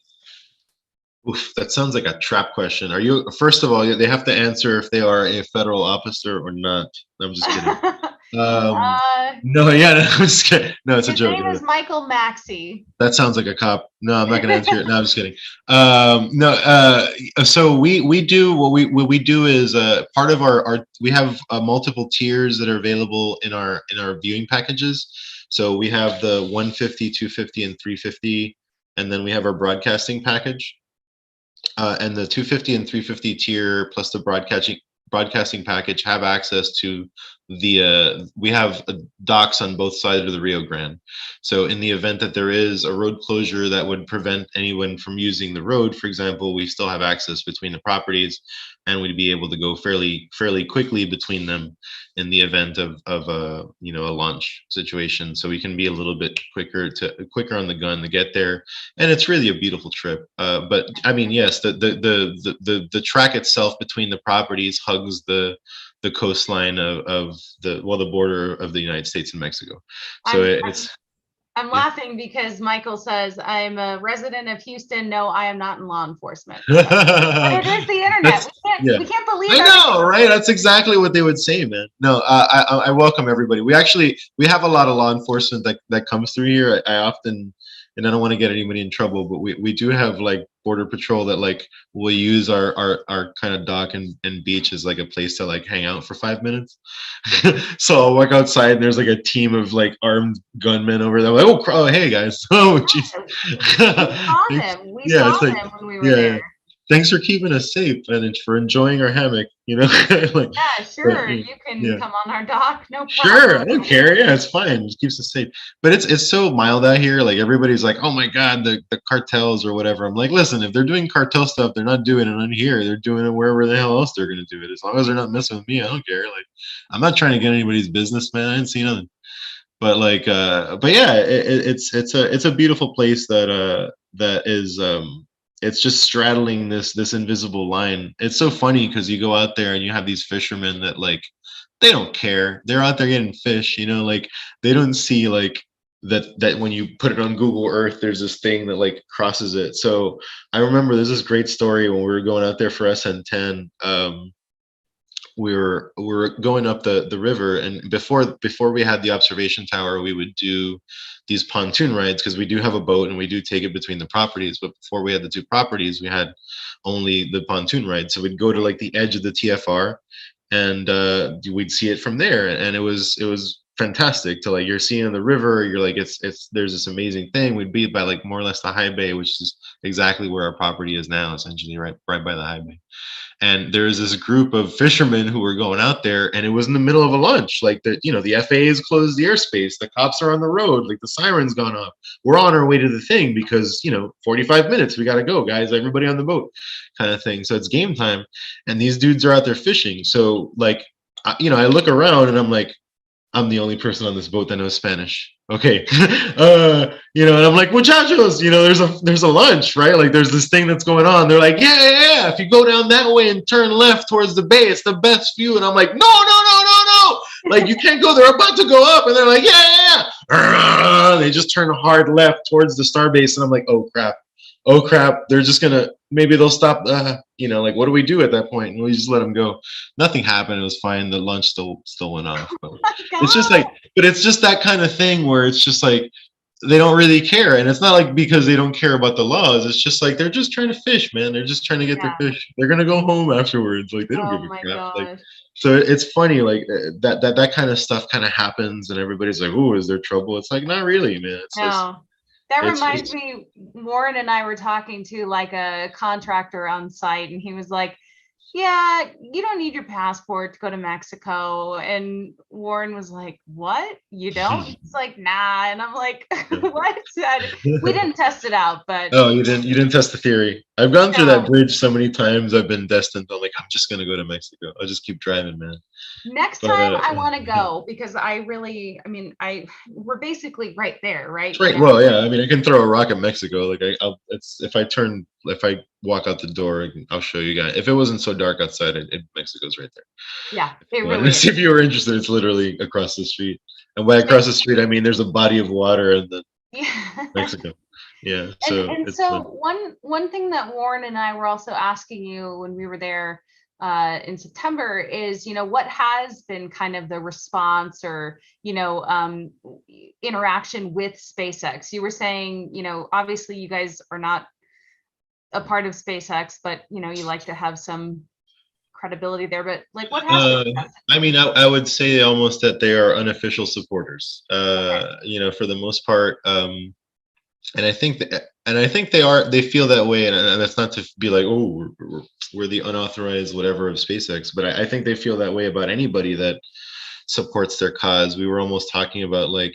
Oof, that sounds like a trap question. Are you, first of all, they have to answer if they are a federal officer or not. I'm just kidding. Um, uh, no, yeah, no, I'm just kidding. No, it's a his joke. name is Michael Maxey. That sounds like a cop. No, I'm not going to answer it. No, I'm just kidding. No, so we do what we do is part of our we have multiple tiers that are available in our viewing packages. So we have the 150, 250, and 350, and then we have our broadcasting package. And the 250 and 350 tier plus the broadcasting package have access to we have docks on both sides of the Rio Grande. So in the event that there is a road closure that would prevent anyone from using the road, for example, we still have access between the properties, and we'd be able to go fairly quickly between them in the event of a, you know, a launch situation. So we can be a little bit quicker on the gun to get there, and it's really a beautiful trip. But I mean, yes, the track itself between the properties hugs the coastline of the border of the United States and Mexico. So I'm it's I'm yeah. laughing because Michael says I'm a resident of Houston. No, I am not in law enforcement. So, but it is the internet. That's, We can't yeah. we can't believe I everything. know, right? That's exactly what they would say, man. No, I welcome everybody. We have a lot of law enforcement that comes through here. I often, and I don't want to get anybody in trouble, but we do have, like, border patrol that, like, will use our kind of dock and beach as, like, a place to, like, hang out for 5 minutes. So I'll walk outside and there's, like, a team of, like, armed gunmen over there. Like, oh, hey guys. Oh, jeez. We saw them. We Yeah, saw it's like, them when we were yeah, there. thanks for keeping us safe and for enjoying our hammock, you know. Like, Yeah, but sure. You can yeah, come on our dock. No sure, I problem. don't care. Yeah, it's fine. It just keeps us safe. But it's so mild out here. Like, everybody's like, oh my god, the cartels or whatever. I'm like, listen, if they're doing cartel stuff, they're not doing it on here. They're doing it wherever the hell else they're gonna do it. As long as they're not messing with me, I don't care. Like, I'm not trying to get anybody's business, man. I didn't see nothing. But like, but yeah, it's a beautiful place that is it's just straddling this invisible line. It's so funny because you go out there and you have these fishermen that, like, they don't care. They're out there getting fish, you know, like, they don't see, like, that when you put it on Google Earth, there's this thing that, like, crosses it. So I remember there's this great story when we were going out there for SN10. We were going up the river, and before we had the observation tower, we would do these pontoon rides, because we do have a boat and we do take it between the properties. But before we had the two properties, we had only the pontoon ride. So we'd go to, like, the edge of the TFR, and we'd see it from there, and it was fantastic to, like, you're seeing the river. You're like, it's there's this amazing thing. We'd be by, like, more or less the high bay, which is exactly where our property is now, essentially right by the high bay. And there was this group of fishermen who were going out there, and it was in the middle of a lunch. Like, the FAA has closed the airspace, the cops are on the road, like, the siren's gone off. We're on our way to the thing because, 45 minutes, we got to go, guys, everybody on the boat, kind of thing. So it's game time, and these dudes are out there fishing. So, like, I look around and I'm like, I'm the only person on this boat that knows Spanish. Okay. And I'm like, muchachos, there's a lunch, right? Like there's this thing that's going on. They're like, yeah. If you go down that way and turn left towards the bay, it's the best view. And I'm like, no. Like you can't go. They're about to go up. And they're like, yeah. They just turn hard left towards the Starbase. And I'm like, oh crap, they're just gonna, maybe they'll stop. Like what do we do at that point? And we just let them go. Nothing happened. It was fine. The lunch still went off. But it's just like, but it's just that kind of thing where it's just like they don't really care, and it's not like because they don't care about the laws. It's just like they're just trying to fish, man. They're just trying to get their fish. They're gonna go home afterwards. Like they don't give Oh a my crap. Like gosh. so, it's funny. Like that kind of stuff kind of happens, and everybody's like, "Oh, is there trouble?" It's like not really, man. It's just No. That it's reminds just me, Warren and I were talking to like a contractor on site, and he was like, yeah, you don't need your passport to go to Mexico. And Warren was like, what? You don't? He's like, nah. And I'm like, what? We didn't test it out, but Oh, you didn't test the theory. I've gone through that no. bridge so many times. I've been destined. I'm like, I'm just gonna go to Mexico. I'll just keep driving, man. Next But time I want to go because we're basically right there, right? it's right. Well, yeah. I mean, I can throw a rock at Mexico. Like it's if I walk out the door, I'll show you guys. If it wasn't so dark outside, Mexico's right there. Yeah, it Well, really is. if you were interested, it's literally across the street. And by across the street, I mean there's a body of water and then Yeah. Mexico. Yeah. And It's so one thing that Warren and I were also asking you when we were there in September is, what has been kind of the response or, interaction with SpaceX? You were saying, obviously you guys are not a part of SpaceX, but, you like to have some credibility there, but like what has Uh, been? I mean, I would say almost that they are unofficial supporters. Okay. For the most part, and I think they feel that way, and that's not to be like, oh, we're the unauthorized whatever of SpaceX, but I think they feel that way about anybody that supports their cause. We were almost talking about like,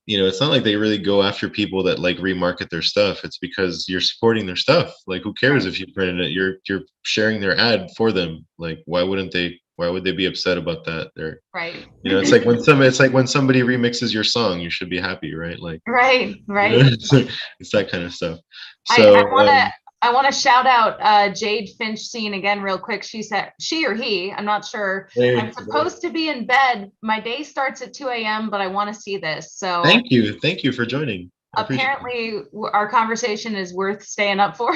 it's not like they really go after people that like remarket their stuff. It's because you're supporting their stuff. Like, who cares Right. if you printed it? You're sharing their ad for them. Like, why would they be upset about that? Right. It's like when somebody remixes your song, you should be happy, right? Like, Right. it's that kind of stuff. I, I So want to I want to shout out Jade Finch scene again real quick. She said, she or he, I'm not sure. I'm hey, supposed to be in bed. My day starts at 2 a.m., but I want to see this. So thank you for joining. I appreciate it. apparently our conversation is worth staying up for,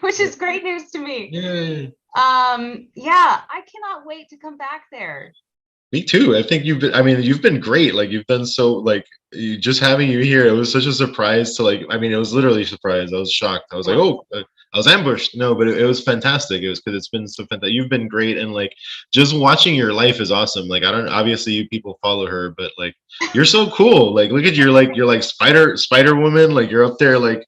which is great news to me. Yay. Yeah, I cannot wait to come back there. Me too. You've been great. Like you've done so like just having you here, it was such a surprise to like, it was literally a surprise. I was shocked. I was like, oh, I was ambushed. No, but it was fantastic. It was because it's been so fantastic. You've been great. And like just watching your life is awesome. Like, I don't, obviously you people follow her, but like, you're so cool. Like, look at you're like Spider Woman. Like you're up there, like,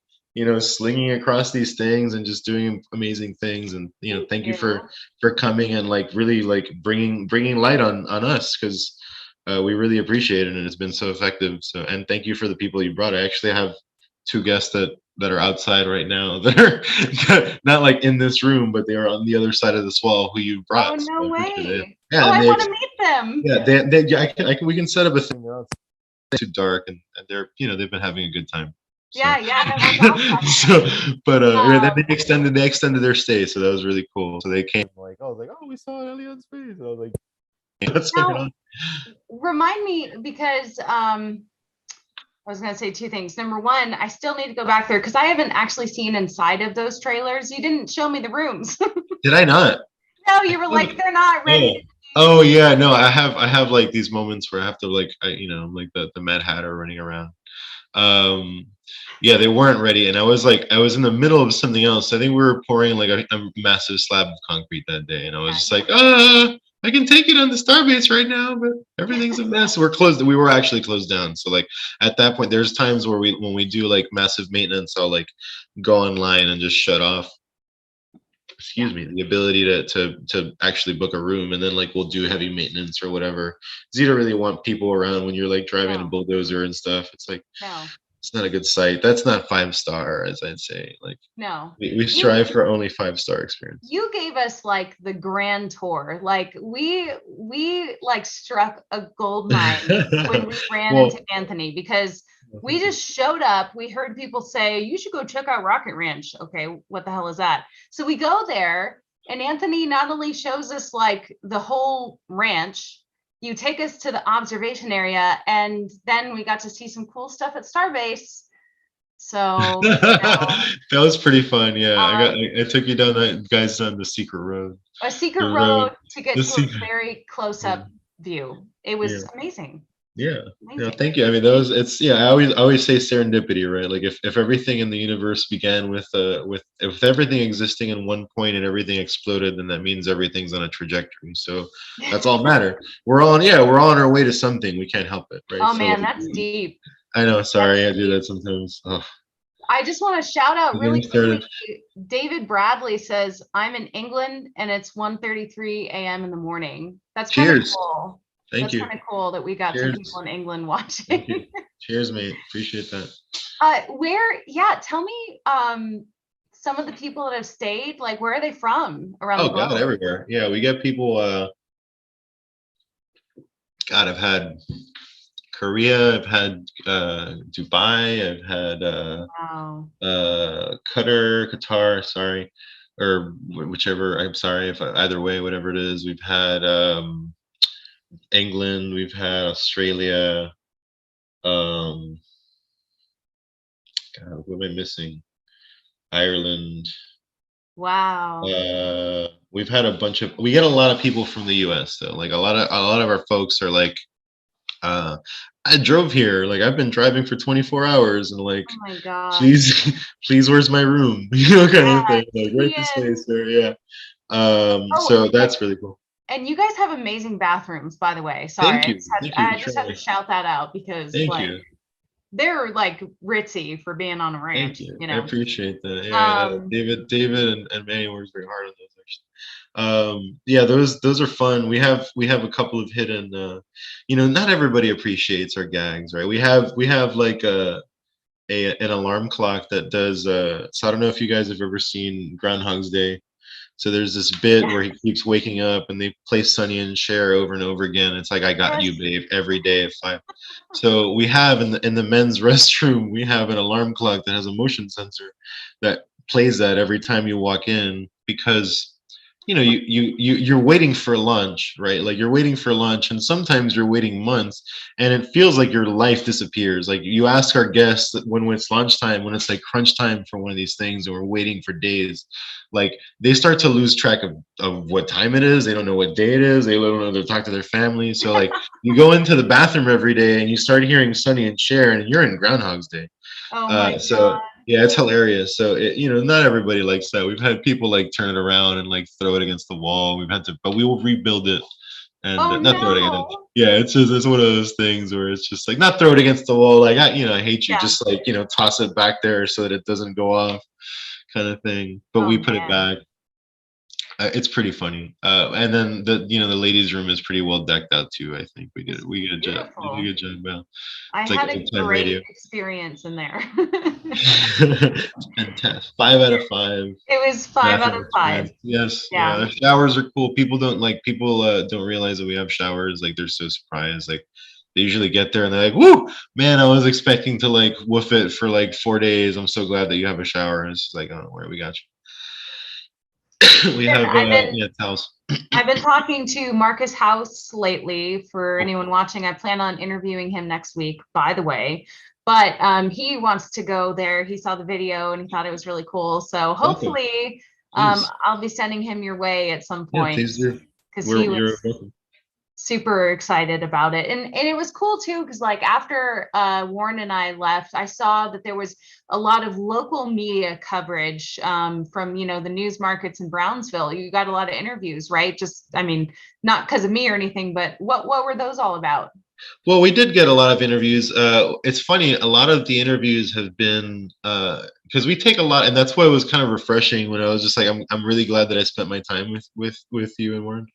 slinging across these things and just doing amazing things. And, thank you for coming and like really like bringing light on us, because we really appreciate it and it's been so effective. So, and thank you for the people you brought. I actually have two guests that are outside right now that are not like in this room, but they are on the other side of this wall who you Oh, brought. So no I appreciate it. way. Yeah, Oh, and I want to meet them. yeah, we can set up a thing. They're outside, too dark, and they're they've been having a good time. So, Yeah, no, that's awesome. but then they extended their stay, so that was really cool. So they came like, I was like, oh, we saw an alien space. And I was like, what's going Now, on? remind me because I was going to say two things. Number one, I still need to go back there because I haven't actually seen inside of those trailers. You didn't show me the rooms. Did I not? No, you were like, they're not ready. Oh yeah, no, I have like these moments where I have to like, I'm like the Mad Hatter running around. Yeah, they weren't ready, and I was in the middle of something else. I think we were pouring like a massive slab of concrete that day, and I was just like, I can take it on the Starbase right now, but everything's a mess. We're closed. We were actually closed down. So like at that point, there's times where when we do like massive maintenance, I'll like go online and just shut off. Excuse me, the ability to actually book a room, and then like we'll do heavy maintenance or whatever. 'Cause you don't really want people around when you're like driving a bulldozer and stuff. It's like, No. It's not a good site. That's not 5-star, as I'd say. Like No. we You strive for only 5-star experience. you gave us like the grand tour. Like we like struck a gold mine when we ran Well, into Anthony, because well, we thank you. just showed up. We heard people say, you should go check out Rocket Ranch. Okay, what the hell is that? So we go there, and Anthony not only shows us like the whole ranch, you take us to the observation area, and then we got to see some cool stuff at Starbase. So, That was pretty fun. Yeah, um, I took you down that guys down the secret road. a secret The road road. to get The to a secret. very close Yeah. up view. It Yeah. was amazing. Yeah. No, Amazing. thank you. I mean, that was it's yeah. I always say serendipity, right? Like if everything in the universe began with if everything existing in one point and everything exploded, then that means everything's on a trajectory. So that's all matter. We're all on our way to something. We can't help it, right? Oh So man, that's deep. I know. That's Sorry, I do deep. that sometimes. Oh, I just want to shout out really getting quickly. started. David Bradley says, I'm in England and it's 1:33 a.m. in the morning. That's kind of Cheers. cool. Thank That's you. kind of cool that we got some people Cheers. in England Thank you. watching. Cheers, mate. Appreciate that. Yeah, tell me some of the people that have stayed, like where are they from around the Oh God, globe? everywhere. Yeah, we get people. God, I've had Korea. I've had Dubai. I've had Wow. Qatar. Sorry, or whichever. I'm sorry if either way, whatever it is. We've had England. We've had Australia. Um, God, what am I missing? Ireland. Wow. We've had a bunch of. We get a lot of people from the U.S. though. Like a lot of our folks are like, uh, I drove here. Like I've been driving for 24 hours, and like, Oh my gosh. please, please, where's my room? Kind of thing. Like right this way, Ian. sir. Yeah. Oh, So that's really cool. and you guys have amazing bathrooms, by the way. Sorry, Thank you. Thank you. I just had to shout that out because Thank like you. they're like ritzy for being on a Thank ranch, you. you I know. appreciate that. Yeah, Um, David and Manny works very hard on those actually. Yeah, those are fun. We have a couple of hidden. Not everybody appreciates our gags, right? We have like an alarm clock that does. So I don't know if you guys have ever seen Groundhog's Day. So there's this bit yeah, where he keeps waking up and they play Sonny and Cher over and over again. It's like I got yes. you, babe, every day at 5. So we have in the men's restroom, we have an alarm clock that has a motion sensor that plays that every time you walk in because you're waiting for lunch, right? Like you're waiting for lunch and sometimes you're waiting months and it feels like your life disappears. Like you ask our guests that when it's lunchtime, when it's like crunch time for one of these things and we're waiting for days, like they start to lose track of what time it is. They don't know what day it is. They don't know to talk to their family. So like you go into the bathroom every day and you start hearing Sonny and Cher and you're in Groundhog's Day. Oh my So yeah, it's hilarious. So not everybody likes that. We've had people like turn it around and like throw it against the wall. We've had to, but we will rebuild it and oh not throw it against. no. Yeah, it's one of those things where it's just like not throw it against the wall. Like I hate you. Yeah. Just like toss it back there so that it doesn't go off, kind of thing. But Oh we put it man. back. It's pretty funny. And then the ladies' room is pretty well decked out too. I think It's we get a job. We did a beautiful. good job. Well, I it's like had a old time great radio. experience in there. Fantastic. 5 out of 5. It was 5 out of 5. Yes, yeah. Yeah. The showers are cool. People don't realize that we have showers. Like they're so surprised. Like they usually get there and they're like, "Woo, man! I was expecting to like woof it for like 4 days. I'm so glad that you have a shower." And it's just like, "Oh, don't worry, we got you." We And have towels. I've been talking to Marcus House lately. For anyone watching, I plan on interviewing him next week, by the way. But he wants to go there. He saw the video and he thought it was really cool. So Welcome, hopefully, please. I'll be sending him your way at some Yeah, point, please do. because he was You're welcome. super excited about it. And it was cool too, because like after Warren and I left, I saw that there was a lot of local media coverage from the news markets in Brownsville. You got a lot of interviews, right? Just, I mean, not because of me or anything, but what were those all about? Well, we did get a lot of interviews. It's funny, a lot of the interviews have been because we take a lot, and that's why it was kind of refreshing when I was just like, I'm really glad that I spent my time with you and Warren.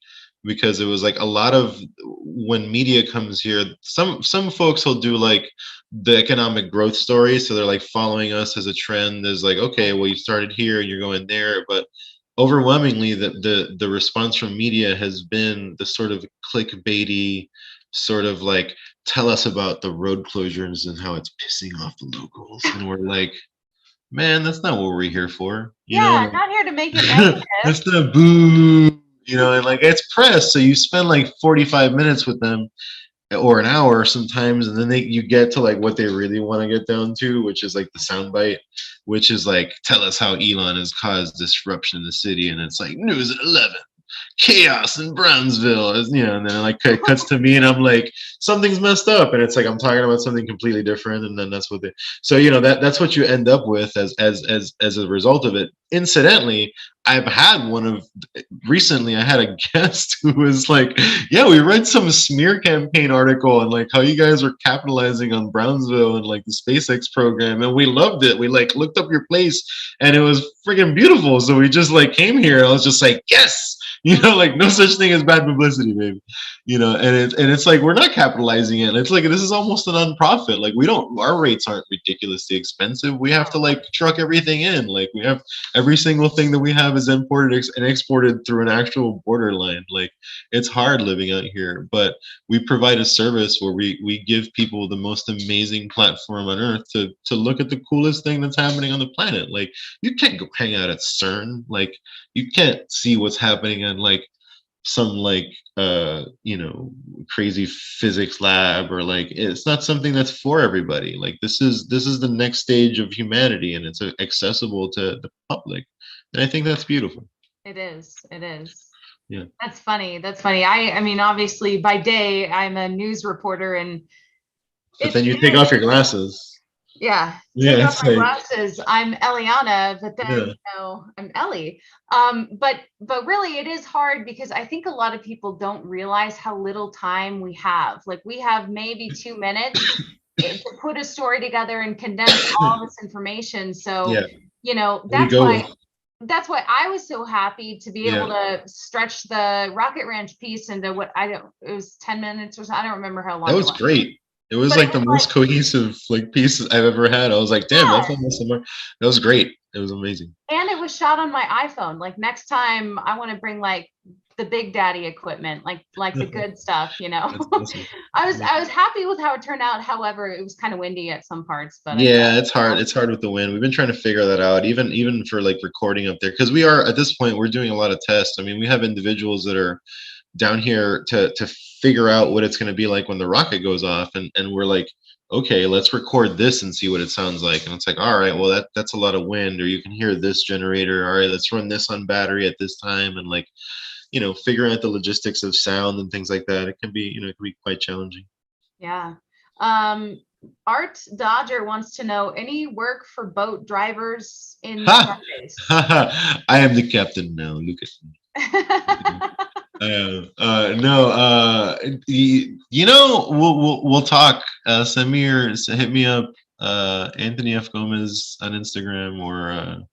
because it was like a lot of when media comes here, some folks will do like the economic growth story, so they're like following us as a trend. There's like, okay, well, you started here and you're going there, but overwhelmingly the response from media has been the sort of clickbaity sort of like, tell us about the road closures and how it's pissing off the locals, and we're like, man, that's not what we're here for, you know. Yeah, not here to make it negative. That's the boo, you know, and like it's press, so you spend like 45 minutes with them or an hour sometimes, and then you get to like what they really want to get down to, which is like the soundbite, which is like, tell us how Elon has caused disruption in the city, and it's like news at 11, chaos in Brownsville, you know, and then it like cuts to me, and I'm like, something's messed up, and it's like I'm talking about something completely different, and then that's what they. So you know that's what you end up with as a result of it. Incidentally, I've had one of recently. I had a guest who was like, "Yeah, we read some smear campaign article and like how you guys are capitalizing on Brownsville and like the SpaceX program, and we loved it. We like looked up your place, and it was freaking beautiful. So we just like came here. I was just like, yes." You know, like no such thing as bad publicity, baby. You know, and it's like we're not capitalizing it. It's like this is almost a nonprofit. Like we don't, our rates aren't ridiculously expensive. We have to like truck everything in. Like we have every single thing that we have is imported and exported through an actual borderline. Like it's hard living out here, but we provide a service where we give people the most amazing platform on earth to look at the coolest thing that's happening on the planet. Like you can't go hang out at CERN. Like you can't see what's happening in like some like you know, crazy physics lab, or like it's not something that's for everybody. Like this is the next stage of humanity, and it's accessible to the public, and I think that's beautiful. It is. It is. Yeah, That's funny. That's funny. I mean, obviously, by day, I'm a news reporter, and but then you it take is. off your glasses. Yeah, take Yeah, off it's my like, glasses. I'm Eliana, but then yeah, I'm Ellie. But really, it is hard because I think a lot of people don't realize how little time we have. Like we have maybe 2 minutes to put a story together and condense all this information. So, yeah, you know, there you go. that's why I was so happy to be able Yeah, to stretch the Rocket Ranch piece into what I don't. It was 10 minutes or so. I don't remember how that long it was was, great. It was but it like was the like, most cohesive like pieces I've ever had. I was like, damn, that's yeah. almost similar. That was great. It was amazing. And it was shot on my iPhone. Like next time I want to bring like the big daddy equipment, like the good stuff, you know. That's awesome. I was happy with how it turned out. However, it was kind of windy at some parts, but I Yeah, thought, it's hard. It's hard with the wind. We've been trying to figure that out, even for like recording up there, because we are at this point we're doing a lot of tests. I mean, we have individuals that are down here to figure out what it's going to be like when the rocket goes off, and we're like, okay, let's record this and see what it sounds like. And it's like, all right, well that's a lot of wind, or you can hear this generator. All right, let's run this on battery at this time, and like, you know, figuring out the logistics of sound and things like that. It can be, you know, it can be quite challenging. yeah. Um, Art Dodger wants to know any work for boat drivers in Ha! Starbase. Ha ha! I am the captain now. Look at me. No, you know, we'll talk. Send me your, hit me up, Anthony F. Gomez on Instagram, or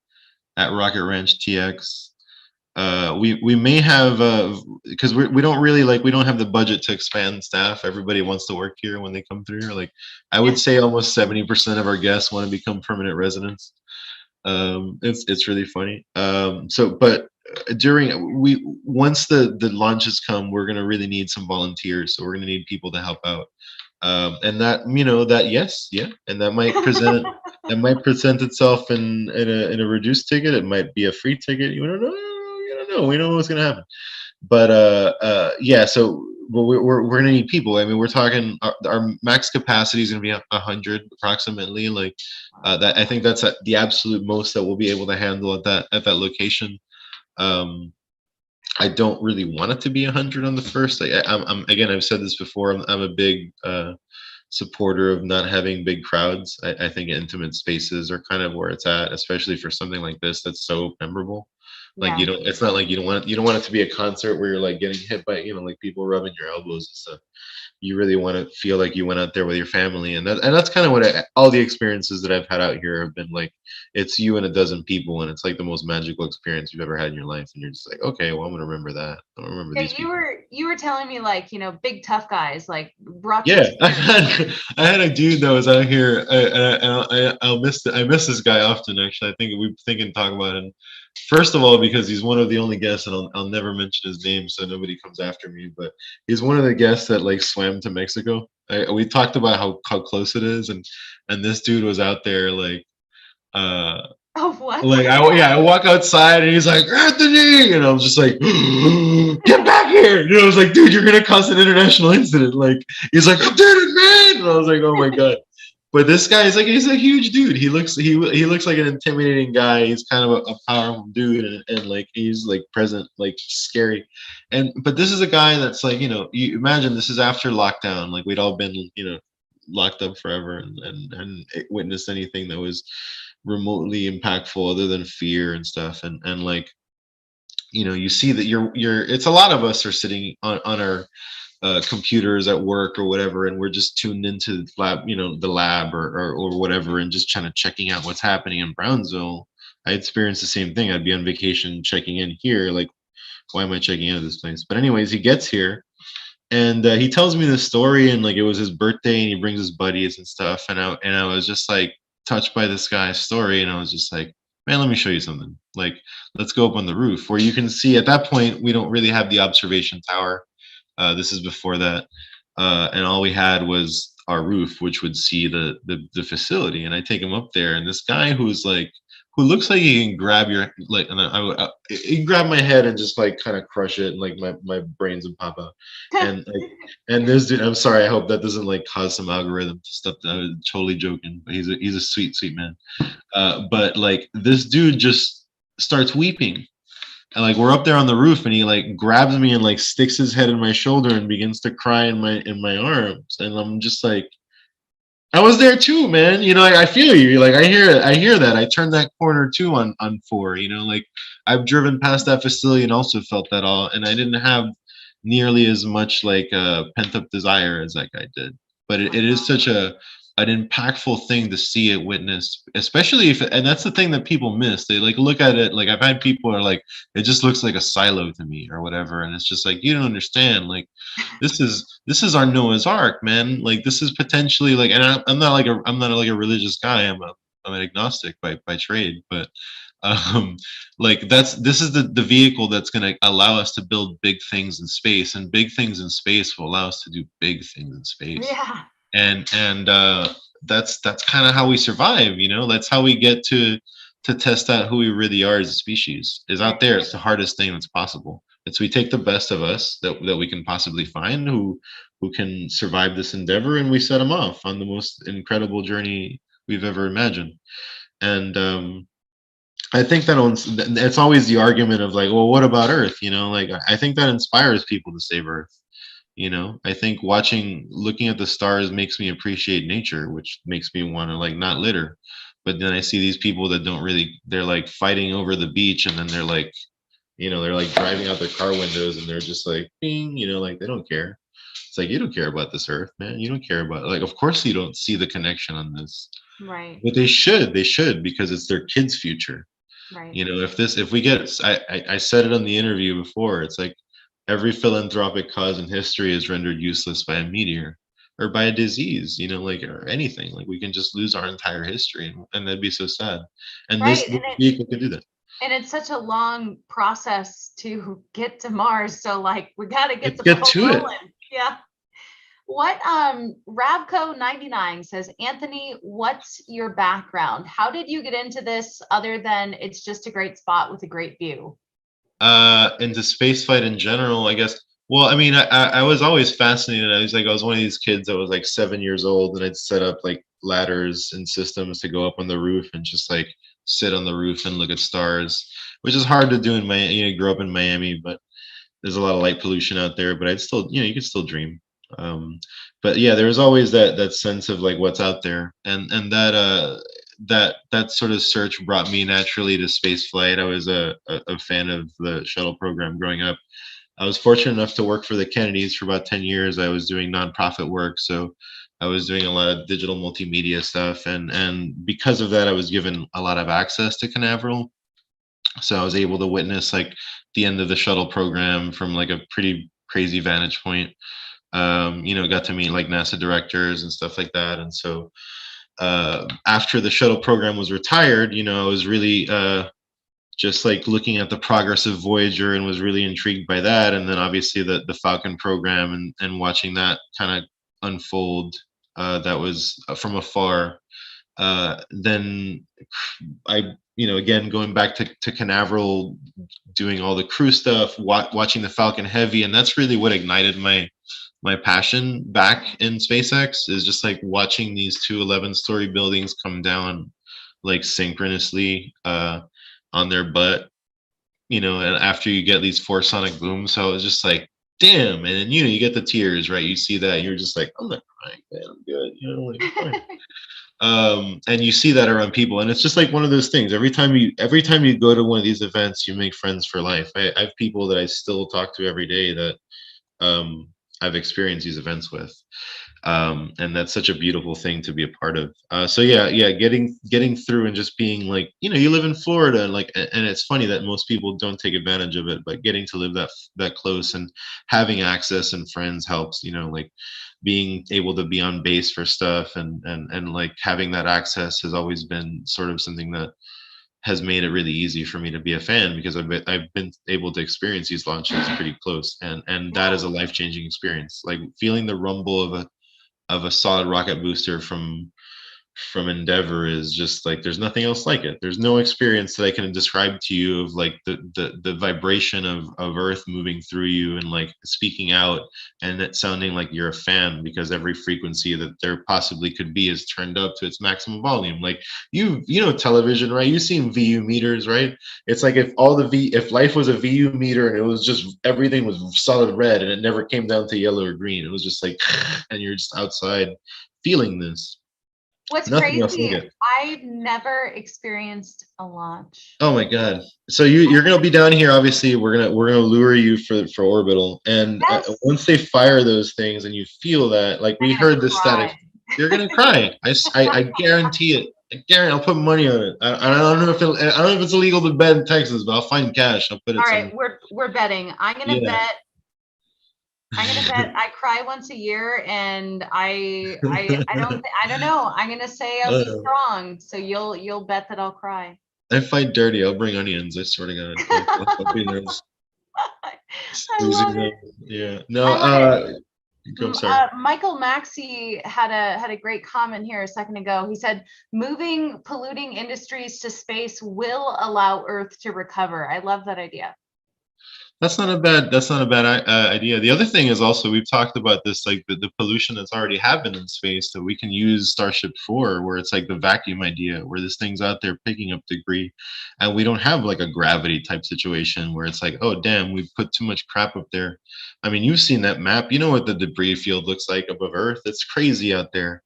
at Rocket Ranch TX. We may have, because we don't really like, we don't have the budget to expand staff. Everybody wants to work here when they come through. Like I would Yeah. say almost 70% of our guests want to become permanent residents. It's really funny. So but during we once the launches come, we're gonna really need some volunteers, so we're gonna need people to help out. And that, you know, that, yes, yeah, and that might present itself in a reduced ticket. It might be a free ticket. You don't know, you don't know, we don't know what's gonna happen. But yeah, so we're gonna need people. I mean, we're talking our max capacity is gonna be 100 approximately. Like that, I think that's the absolute most that we'll be able to handle at that location. Um, I don't really want it to be 100 on the first. Like, I'm again, I've said this before. I'm a big supporter of not having big crowds. I think intimate spaces are kind of where it's at, especially for something like this that's so memorable. Like Yeah. it's not like you don't want it to be a concert where you're like getting hit by, like people rubbing your elbows and stuff. You really want to feel like you went out there with your family, and that's kind of what all the experiences that I've had out here have been like. It's you and a dozen people, and it's like the most magical experience you've ever had in your life, and you're just like, okay, well, I'm gonna remember that. I'm gonna remember Yeah, these people. you were telling me like, big tough guys like brought you Yeah, to tears. I had a dude that was out here. I miss this guy often. Actually, I think we've thinking talk about him. First of all, because he's one of the only guests, and I'll never mention his name so nobody comes after me. But he's one of the guests that like swam to Mexico. We talked about how close it is, and this dude was out there uh Oh, what? I walk outside and he's like, Anthony, and I'm just like, get back here. I was like, dude, you're gonna cause an international incident. Like, he's like, I did it, man. And I was like, oh my god. But this guy is like, he's a huge dude. He looks like an intimidating guy. He's kind of a powerful dude, and like he's like present, like scary. But this is a guy that's like, you imagine this is after lockdown. Like we'd all been, locked up forever and witnessed anything that was remotely impactful other than fear and stuff. And like, you see that it's a lot of us are sitting on our computers at work or whatever, and we're just tuned into the lab or whatever, and just kind of checking out what's happening in Brownsville. I experienced the same thing. I'd be on vacation checking in here, like, why am I checking into this place? But anyways, he gets here and he tells me this story, and like it was his birthday, and he brings his buddies and stuff, and I was just like touched by this guy's story, and I was just like, man, let me show you something. Like, let's go up on the roof where you can see. At that point, we don't really have the observation tower. This is before that, and all we had was our roof, which would see the facility. And I take him up there, and this guy who looks like he can grab your like, and he can grab my head and just like kind of crush it, and like my brains would pop out. And like, and this dude, I'm sorry, I hope that doesn't like cause some algorithm stuff. I was totally joking, but he's a sweet man. But like this dude just starts weeping, and like we're up there on the roof, and he like grabs me and like sticks his head in my shoulder and begins to cry in my arms, and I'm just like, I was there too, man. I feel you. Like I hear that. I turned that corner too on 4. Like I've driven past that facility and also felt that all, and I didn't have nearly as much like pent up desire as that guy did. But it is such an impactful thing to see it witness, especially if, and that's the thing that people miss. They like look at it like, I've had people are like, it just looks like a silo to me or whatever, and it's just like, you don't understand. Like this is our Noah's Ark, man. Like this is potentially like, and I'm not like a religious guy. I'm an agnostic by trade, but um like this is the vehicle that's going to allow us to build big things in space, and big things in space will allow us to do big things in space. Yeah. And that's kind of how we survive. That's how we get to test out who we really are as a species, is out there. It's the hardest thing that's possible. It's we take the best of us that we can possibly find, who can survive this endeavor, and we set them off on the most incredible journey we've ever imagined. And I think it's always the argument of like, well, what about Earth? Like I think that inspires people to save Earth. I think looking at the stars makes me appreciate nature, which makes me want to like not litter. But then I see these people that don't really, they're like fighting over the beach, and then they're like, they're like driving out their car windows, and they're just like, bing, like they don't care. It's like, you don't care about this Earth, man. You don't care about, like, of course you don't see the connection on this. Right. But they should, because it's their kids' future. Right. If we get, I said it on the interview before, it's like every philanthropic cause in history is rendered useless by a meteor or by a disease, like, or anything. Like we can just lose our entire history, and that'd be so sad. And Right. this vehicle could do that. And it's such a long process to get to Mars. So like we got to get Let's the get ball to it. rolling. Yeah. What Ravco 99 says, Anthony, what's your background? How did you get into this other than it's just a great spot with a great view? Into spaceflight in general, I guess. Well, I mean, I was always fascinated. I was one of these kids that was like 7 years old, and I'd set up like ladders and systems to go up on the roof and just like sit on the roof and look at stars, which is hard to do in grew up in Miami, but there's a lot of light pollution out there. But I'd still, you can still dream. But yeah, there was always that sense of like what's out there, and that that sort of search brought me naturally to space flight. I was a fan of the shuttle program growing up. I was fortunate enough to work for the Kennedys for about 10 years. I was doing nonprofit work, so I was doing a lot of digital multimedia stuff, and because of that, I was given a lot of access to Canaveral. So I was able to witness like the end of the shuttle program from like a pretty crazy vantage point. Got to meet like NASA directors and stuff like that. And so after the shuttle program was retired, I was really just like looking at the progress of Voyager and was really intrigued by that. And then obviously the Falcon program and watching that kind of unfold, that was from afar. Then again, going back to Canaveral, doing all the crew stuff, watching the Falcon Heavy, and that's really what ignited my passion back in SpaceX, is just like watching these two 11-story buildings come down like synchronously on their butt, and after you get these 4 sonic booms. So I was just like, damn. And then you get the tears, right? You see that, you're just like, I'm not crying, man, I'm good, like fine. And you see that around people, and it's just like one of those things. Every time you go to one of these events, you make friends for life. I have people that I still talk to every day that I've experienced these events with, and that's such a beautiful thing to be a part of. So getting through and just being like, you live in Florida, and like, and it's funny that most people don't take advantage of it, but getting to live that close and having access and friends helps. Like being able to be on base for stuff and like having that access has always been sort of something that has made it really easy for me to be a fan, because I've been able to experience these launches pretty close, and that is a life-changing experience. Like feeling the rumble of a solid rocket booster from Endeavor is just like, there's nothing else like it. There's no experience that I can describe to you of like the vibration of Earth moving through you and like speaking out and it sounding like you're a fan, because every frequency that there possibly could be is turned up to its maximum volume. Like television, right? You've seen VU meters, right? It's like if life was a VU meter and it was just everything was solid red and it never came down to yellow or green. It was just like, and you're just outside feeling this. What's Nothing crazy, I've never experienced a launch. Oh my God. So you're gonna be down here. Obviously, we're gonna lure you for orbital, and Yes. once they fire those things and you feel that, like we heard the static, you're gonna cry. I guarantee it. I guarantee. I'll put money on it. I don't know if it's illegal to bet in Texas, but I'll find cash. I'll put it. All right, we're betting. I'm gonna bet I cry once a year, and I don't know. I'm gonna say I'll be strong, so you'll bet that I'll cry. I fight dirty. I'll bring onions. I swear to God. I'll be nice. I love it. Yeah. No. I'm sorry. Michael Maxey had a great comment here a second ago. He said, "Moving polluting industries to space will allow Earth to recover." I love that idea. That's not a bad idea. The other thing is also, we've talked about this, like the pollution that's already happened in space that we can use Starship for, where it's like the vacuum idea, where this thing's out there picking up debris, and we don't have like a gravity type situation where it's like, oh damn, we've put too much crap up there. I mean, you've seen that map. You know what the debris field looks like above Earth. It's crazy out there.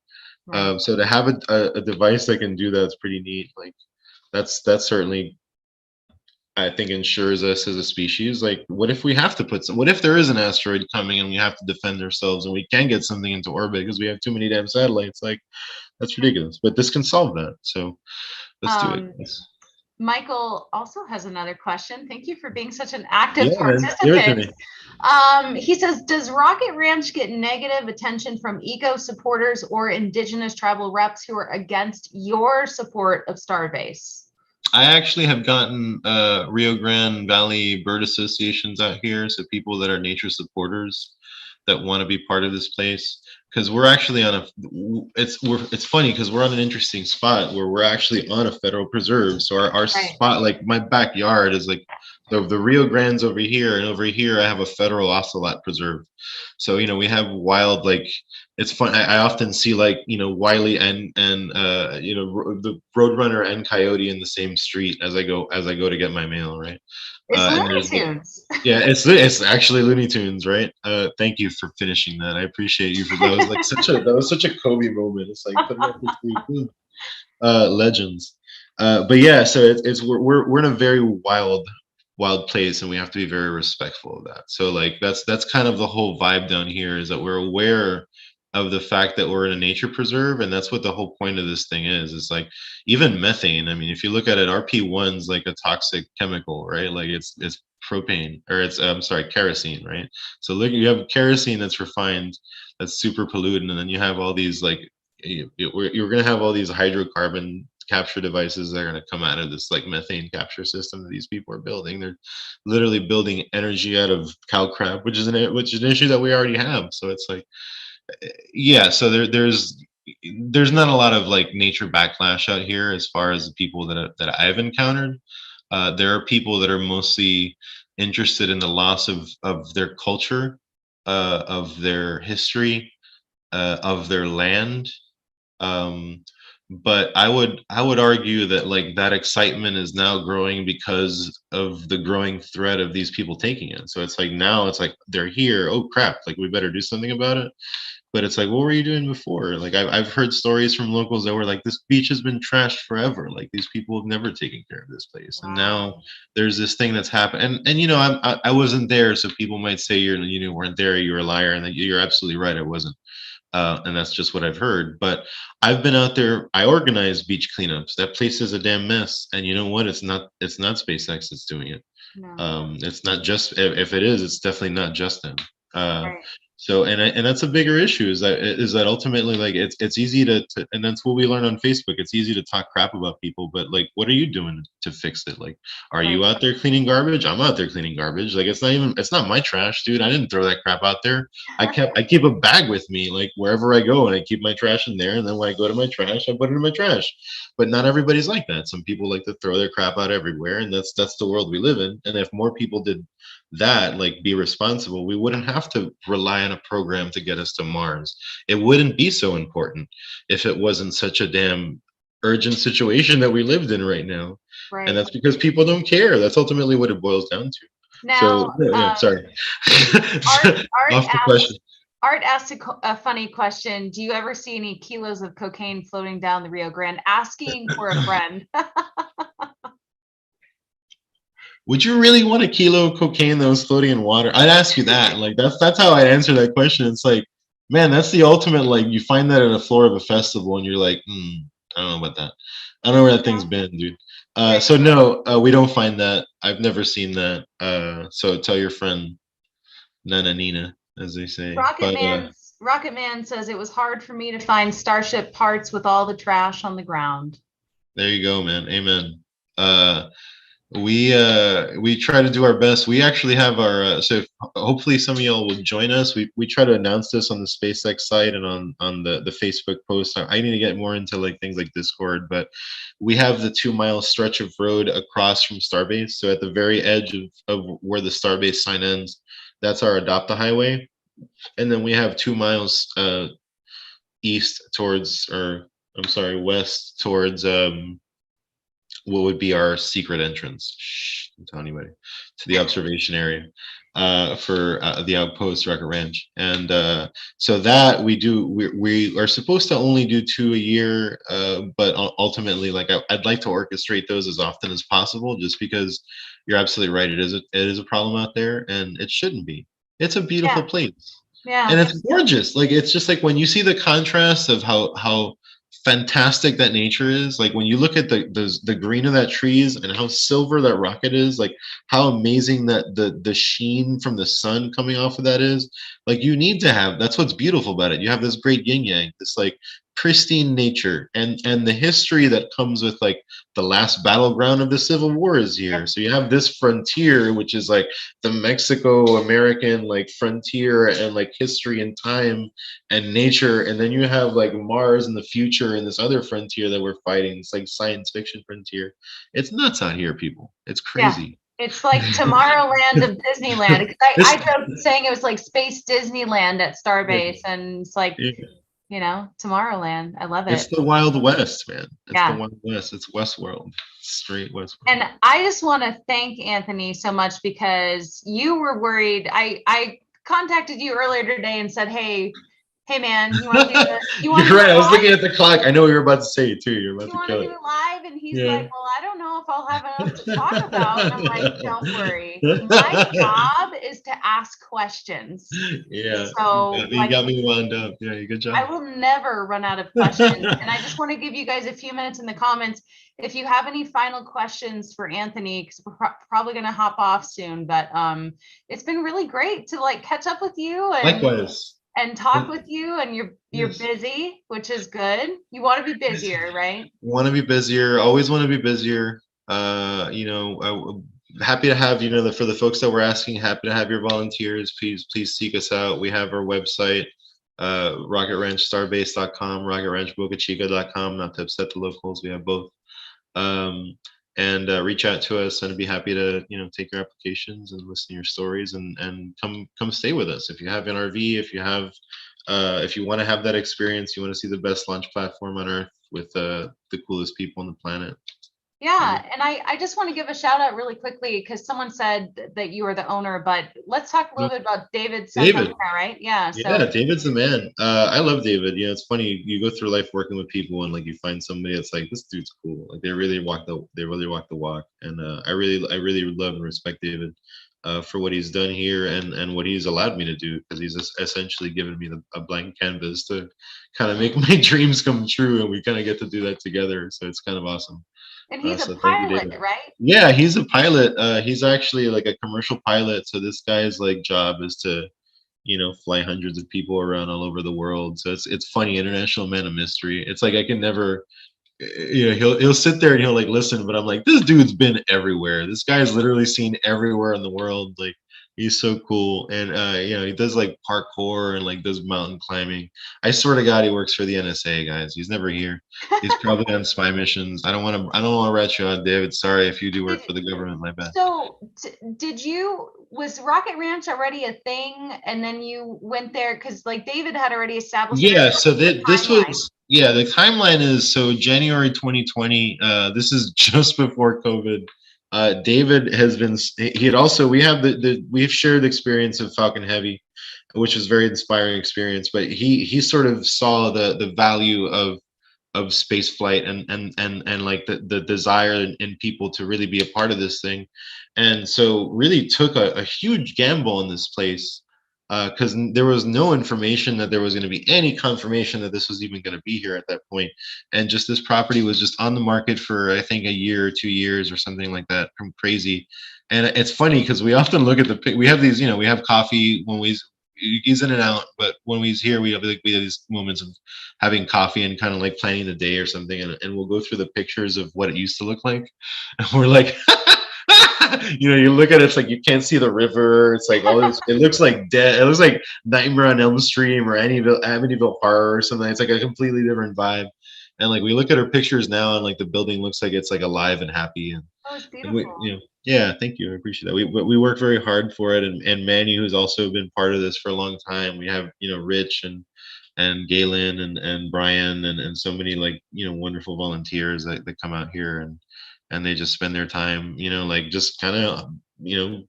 Right. So to have a device that can do that is pretty neat. Like that's certainly, I think, ensures us as a species. Like, what if we have to what if there is an asteroid coming and we have to defend ourselves and we can't get something into orbit because we have too many damn satellites? Like, that's ridiculous. But this can solve that. So let's do it. Yes. Michael also has another question. Thank you for being such an active participant. He says, does Rocket Ranch get negative attention from eco supporters or indigenous tribal reps who are against your support of Starbase? I actually have gotten Rio Grande Valley bird associations out here, so people that are nature supporters that want to be part of this place, because we're actually on it's funny because we're on an interesting spot where we're actually on a federal preserve. So our spot, like my backyard, is like the Rio Grande's over here, and over here I have a federal ocelot preserve. So we have wild, like, it's fun. I often see like Wiley and the Roadrunner and Coyote in the same street as I go to get my mail, right? It's Looney Tunes. Yeah, it's actually Looney Tunes, right? Thank you for finishing that. I appreciate you for that. Was like that was such a Kobe moment. It's like putting up Legends. But yeah, so it's we're in a very wild place, and we have to be very respectful of that. So like that's kind of the whole vibe down here, is that we're aware of the fact that we're in a nature preserve, and that's what the whole point of this thing is. It's like even methane. I mean, if you look at it, RP1's like a toxic chemical, right? Like it's propane, or it's I'm sorry, kerosene, right? So look, you have kerosene that's refined, that's super pollutant, and then you have all these like you're going to have all these hydrocarbon capture devices that are going to come out of this like methane capture system that these people are building. They're literally building energy out of cow crap, which is an issue that we already have. So it's like, yeah. So there's not a lot of like nature backlash out here as far as the people that I've encountered. There are people that are mostly interested in the loss of their culture, of their history, of their land. um, but I would argue that like that excitement is now growing because of the growing threat of these people taking it. So it's like now it's like they're here. Oh crap! Like we better do something about it. But it's like, what were you doing before? Like I've heard stories from locals that were like, this beach has been trashed forever. Like these people have never taken care of this place, and now Wow. there's this thing that's happened. And you know, I wasn't there, so people might say you weren't there, you're a liar, and that you're absolutely right. I wasn't. And that's just what I've heard. But I've been out there. I organize beach cleanups. That place is a damn mess. And you know what? It's not SpaceX that's doing it. No. It's not just, if it is, it's definitely not just them. Uh, Right. so and that's a bigger issue, is that ultimately like it's easy to, and that's what we learn on Facebook. It's easy to talk crap about people, but like, what are you doing to fix it? Like, are you Right. out there cleaning garbage? I'm out there cleaning garbage. Like it's not my trash, dude. I didn't throw that crap out there. I keep a bag with me like wherever I go, and I keep my trash in there, and then when I go to my trash, I put it in my trash. But not everybody's like that. Some people like to throw their crap out everywhere, and that's the world we live in. And if more people did that, like be responsible, we wouldn't have to rely on a program to get us to Mars. It wouldn't be so important if it wasn't such a damn urgent situation that we lived in right now. And Right. that's because people don't care. That's ultimately what it boils down to. Now, So yeah, sorry. Art Art Off the asked question. Art asked a funny question. Do you ever see any kilos of cocaine floating down the Rio Grande? Asking for a friend. Would you really want a kilo of cocaine that was floating in water? I'd ask you that. Like that's how I'd answer that question. It's like, man, that's the ultimate. Like you find that at a floor of a festival, and you're like, I don't know about that. I don't know where that thing's been, dude. Right. So no, we don't find that. I've never seen that. So tell your friend Nana Nina, as they say. But Rocket Man says it was hard for me to find Starship parts with all the trash on the ground. there you go, man. Amen. Uh, we try to do our best. We actually have our hopefully some of y'all will join us. We try to announce this on the SpaceX site and on the Facebook post. I need to get more into like things like Discord, but we have the 2 mile stretch of road across from Starbase. So at the very edge of where the Starbase sign ends, that's our adopt a highway. And then we have 2 miles east towards, or I'm sorry, west towards what would be our secret entrance. Shh, don't tell anybody. To the observation area for the outpost Rocket Ranch. And so that we are supposed to only do 2 a year, but ultimately, like I'd like to orchestrate those as often as possible, just because you're absolutely right. It is a problem out there, and it shouldn't be. It's a beautiful Yeah. place. And Yeah. it's gorgeous. Like it's just like when you see the contrast of how fantastic that nature is. Like when you look at the green of that trees and how silver that rocket is, like how amazing that the sheen from the sun coming off of that is. Like you need to have, that's what's beautiful about it. You have this great yin yang, this like pristine nature, and the history that comes with like the last battleground of the Civil War is here. So you have this frontier, which is like the Mexico American like frontier and like history and time and nature, and then you have like Mars in the future and this other frontier that we're fighting. It's like science fiction frontier. It's nuts out here, people. It's Yeah. crazy. It's like Tomorrowland of Disneyland. 'Cause I It's, joked saying it was like Space Disneyland at Starbase, and it's like, yeah, Tomorrowland. I love it's it. the Wild West, man. It's the Yeah. Wild West. It's Westworld. Straight Westworld. And I just want to thank Anthony so much, because you were worried. I contacted you earlier today and said, hey, Hey man, you want to do it? You want to You're do right. I it was live? looking at the clock. I know what you're about to say too. You're about You to want to kill do it. it live? And he's Yeah. like, well, I don't know if I'll have enough to talk about. And I'm like, don't worry. My job is to ask questions. Yeah. So You like, got me wound up. Yeah, good I job. will never run out of questions. And I just want to give you guys a few minutes in the comments. If you have any final questions for Anthony, because we're probably going to hop off soon, but it's been really great to like catch up with you Likewise. and talk with you. And you're Yes. busy, which is good. You want to be busier, right? Want to be busier. Always want to be busier. Happy to have, for the folks that were asking, happy to have your volunteers. Please seek us out. We have our website, rocketranchstarbase.com, rocketranchbocachica.com, not to upset the locals. We have both. And reach out to us, and I'd be happy to, take your applications and listen to your stories, and come stay with us. If you have an RV, if you want to have that experience, you want to see the best launch platform on earth with the coolest people on the planet. Yeah, and I just want to give a shout out really quickly because someone said that you are the owner, but let's talk a little bit about David Santana, right? Yeah, Yeah, David's the man. I love David. It's funny, you go through life working with people, and like you find somebody that's like, this dude's cool. Like they really walk the walk. And I really love and respect David for what he's done here, and what he's allowed me to do, because he's essentially given me a blank canvas to kind of make my dreams come true, and we kind of get to do that together. So it's kind of awesome. and he's a So thank you, pilot, David. right? Yeah, he's a pilot. He's actually like a commercial pilot. So this guy's like job is to, fly hundreds of people around all over the world. So it's funny, international man of mystery. It's like I can never, he'll sit there and he'll like listen, but I'm like, this dude's been everywhere. This guy's literally seen everywhere in the world. Like he's so cool, and he does like parkour and like does mountain climbing. I swear to God, he works for the NSA, guys. He's never here. He's probably on spy missions. I don't want to rat you out, David. Sorry if you do work for the government. My bad. So was Rocket Ranch already a thing and then you went there because like David had already established Yeah, so this timeline. was, yeah, the timeline is, so January 2020, this is just before COVID. David has been, he had also, we have we've shared experience of Falcon Heavy, which was very inspiring experience, but he sort of saw the value of space flight, and like the desire in people to really be a part of this thing. And so really took a huge gamble in this place, because there was no information that there was going to be any confirmation that this was even going to be here at that point. And just this property was just on the market for, I think, a year or 2 years or something like that, from crazy. And it's funny because we often look at we have these, we have coffee when he's in and out, but when he's here, we have these moments of having coffee and kind of like planning the day or something, and we'll go through the pictures of what it used to look like, and we're like, you look at it, it's like you can't see the river. It's like all this. It looks like dead. It looks like Nightmare on Elm Street or Amityville Horror or something. It's like a completely different vibe. And like we look at our pictures now, and like the building looks like it's like alive and happy. And, Oh, it's and we, beautiful. yeah, thank you. I appreciate that. We work very hard for it, and Manny, who's also been part of this for a long time. We have, Rich and Galen and Brian and so many, like, wonderful volunteers that come out here, and they just spend their time, like just kind of,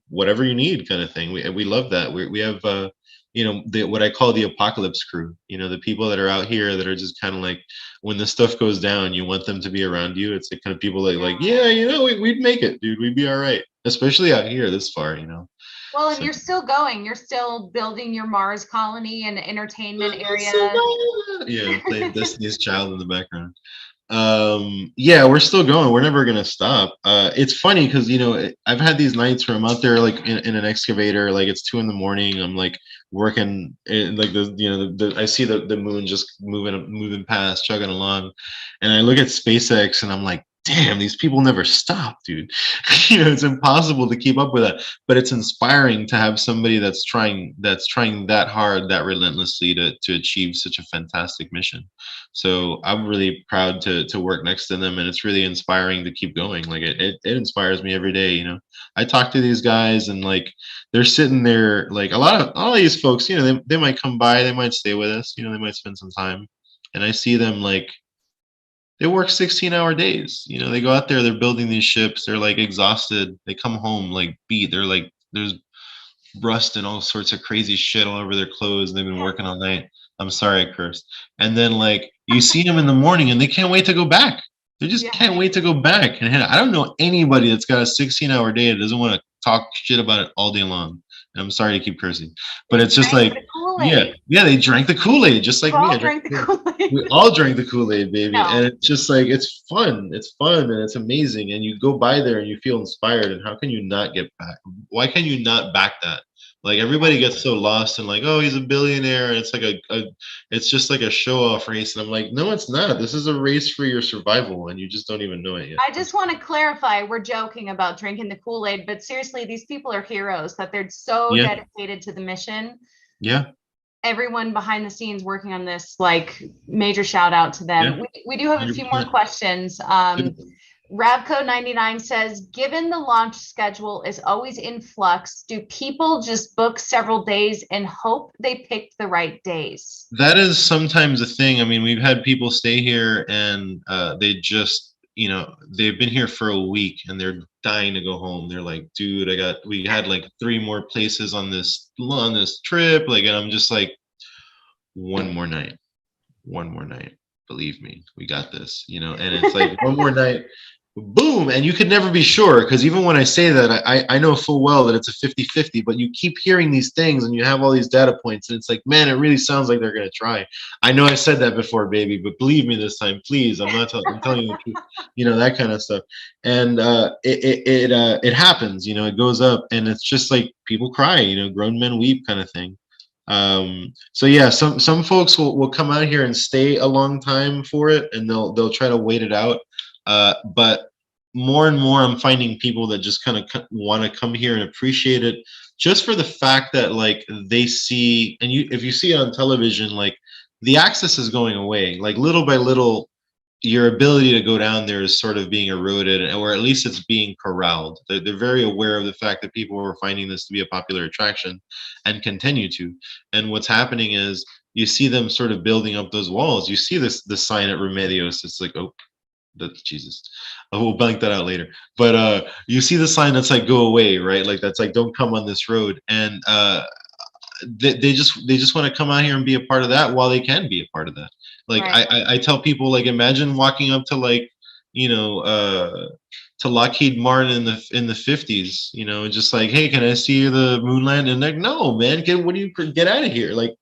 whatever you need kind of thing. We love that. We have what I call the apocalypse crew, the people that are out here that are just kind of like, when the stuff goes down, you want them to be around you. It's the kind of people that like, yeah, we'd make it, dude. We'd be all right, especially out here this far. Well, and So, you're still going. You're still building your Mars colony and entertainment area. yeah, playing Destiny's Child in the background. Yeah, we're still going. We're never gonna stop. It's funny because I've had these nights where I'm out there like in an excavator, like it's 2 a.m. I'm like working in, like I see the moon just moving past, chugging along, and I look at SpaceX and I'm like, damn, these people never stop, dude. It's impossible to keep up with that. But it's inspiring to have somebody that's trying that hard, that relentlessly to achieve such a fantastic mission. So I'm really proud to work next to them, and it's really inspiring to keep going. Like it inspires me every day. I talk to these guys, and like they're sitting there, like a lot of all these folks, they might come by, they might stay with us, they might spend some time, and I see them like they work 16-hour days. They go out there, they're building these ships, they're like exhausted, they come home like beat, they're like there's rust and all sorts of crazy shit all over their clothes, and they've been working all night. I'm sorry I cursed. And then like you see them in the morning and they can't wait to go back. They just Yeah. can't wait to go back. And I don't know anybody that's got a 16-hour day that doesn't want to talk shit about it all day long. And I'm sorry to keep cursing, but They it's just drank like, the yeah, Kool-Aid. yeah, they drank the Kool-Aid just We like me. all I drank drank the the Kool-Aid. Kool-Aid. We all drank the Kool-Aid, baby. No. And it's just like, it's fun. It's fun and it's amazing. And you go by there and you feel inspired. And how can you not get back? Why can you not back that? Like everybody gets so lost and like, oh, he's a billionaire. And it's like it's just like a show off race. And I'm like, no, it's not. This is a race for your survival. And you just don't even know it yet. I just want to clarify, we're joking about drinking the Kool-Aid, but seriously, these people are heroes, that they're so Yeah. dedicated to the mission. Yeah. Everyone behind the scenes working on this, like, major shout out to them. Yeah. We do have a few more 100%. questions. Ravco99 says, given the launch schedule is always in flux, do people just book several days and hope they picked the right days? That is sometimes a thing. I mean, we've had people stay here and they just, you know, they've been here for a week and they're dying to go home. They're like, dude, we had like 3 more places on this trip. Like, and I'm just like, one more night, believe me, we got this, you know. And it's like one more night, boom. And you could never be sure, because even when I say that, I know full well that it's a 50-50, but you keep hearing these things and you have all these data points and it's like, man, it really sounds like they're going to try. I know I said that before, baby, but believe me this time, please. I'm telling you the truth, you know, that kind of stuff. And it happens, you know, it goes up and it's just like people cry, you know, grown men weep kind of thing. So yeah, some folks will come out here and stay a long time for it and they'll try to wait it out. But more and more I'm finding people that just kind of want to come here and appreciate it just for the fact that like they see, and if you see it on television, like the access is going away, like little by little your ability to go down there is sort of being eroded, or at least it's being corralled. They're very aware of the fact that people are finding this to be a popular attraction and continue to. And what's happening is you see them sort of building up those walls. You see the sign at Remedios. It's like, oh, that's Jesus. We'll blank that out later. But you see the sign that's like, go away, right? Like that's like, don't come on this road. And they just want to come out here and be a part of that while they can be a part of that. Like Right. I tell people, like, imagine walking up to like, you know, to Lockheed Martin in the 50s, you know, just like, hey, can I see the moon land? And like, no, man, get out of here. Like,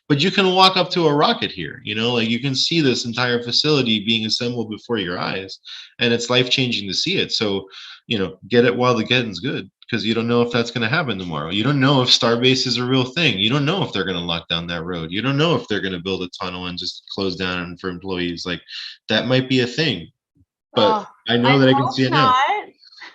but you can walk up to a rocket here, you know, like you can see this entire facility being assembled before your eyes, and it's life changing to see it. So, you know, get it while the getting's good, because you don't know if that's going to happen tomorrow. You don't know if Starbase is a real thing. You don't know if they're going to lock down that road. You don't know if they're going to build a tunnel and just close down for employees. Like that might be a thing, but I know that I can see it now.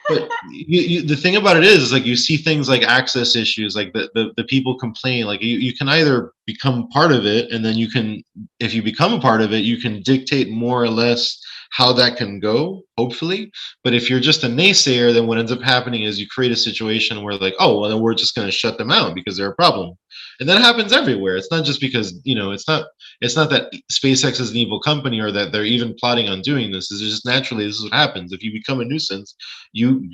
But the thing about it is like you see things like access issues, like the people complain. Like you can either become part of it, and then you can, if you become a part of it, you can dictate more or less how that can go, hopefully. But if you're just a naysayer, then what ends up happening is you create a situation where like, oh, well, then we're just going to shut them out because they're a problem. And that happens everywhere. It's not just because, you know, it's not that SpaceX is an evil company or that they're even plotting on doing this. It's just naturally this is what happens. If you become a nuisance, you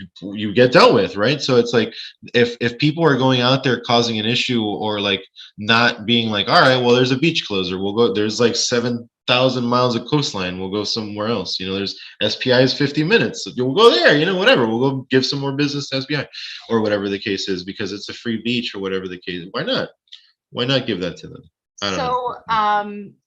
get dealt with, right? So it's like if people are going out there causing an issue, or like not being like, all right, well, there's a beach closer, we'll go, there's like 7,000 miles of coastline, we'll go somewhere else, you know, there's SPI is 50 minutes, so we'll go there, you know, whatever, we'll go give some more business to SPI or whatever the case is, because it's a free beach or whatever the case. Why not give that to them? So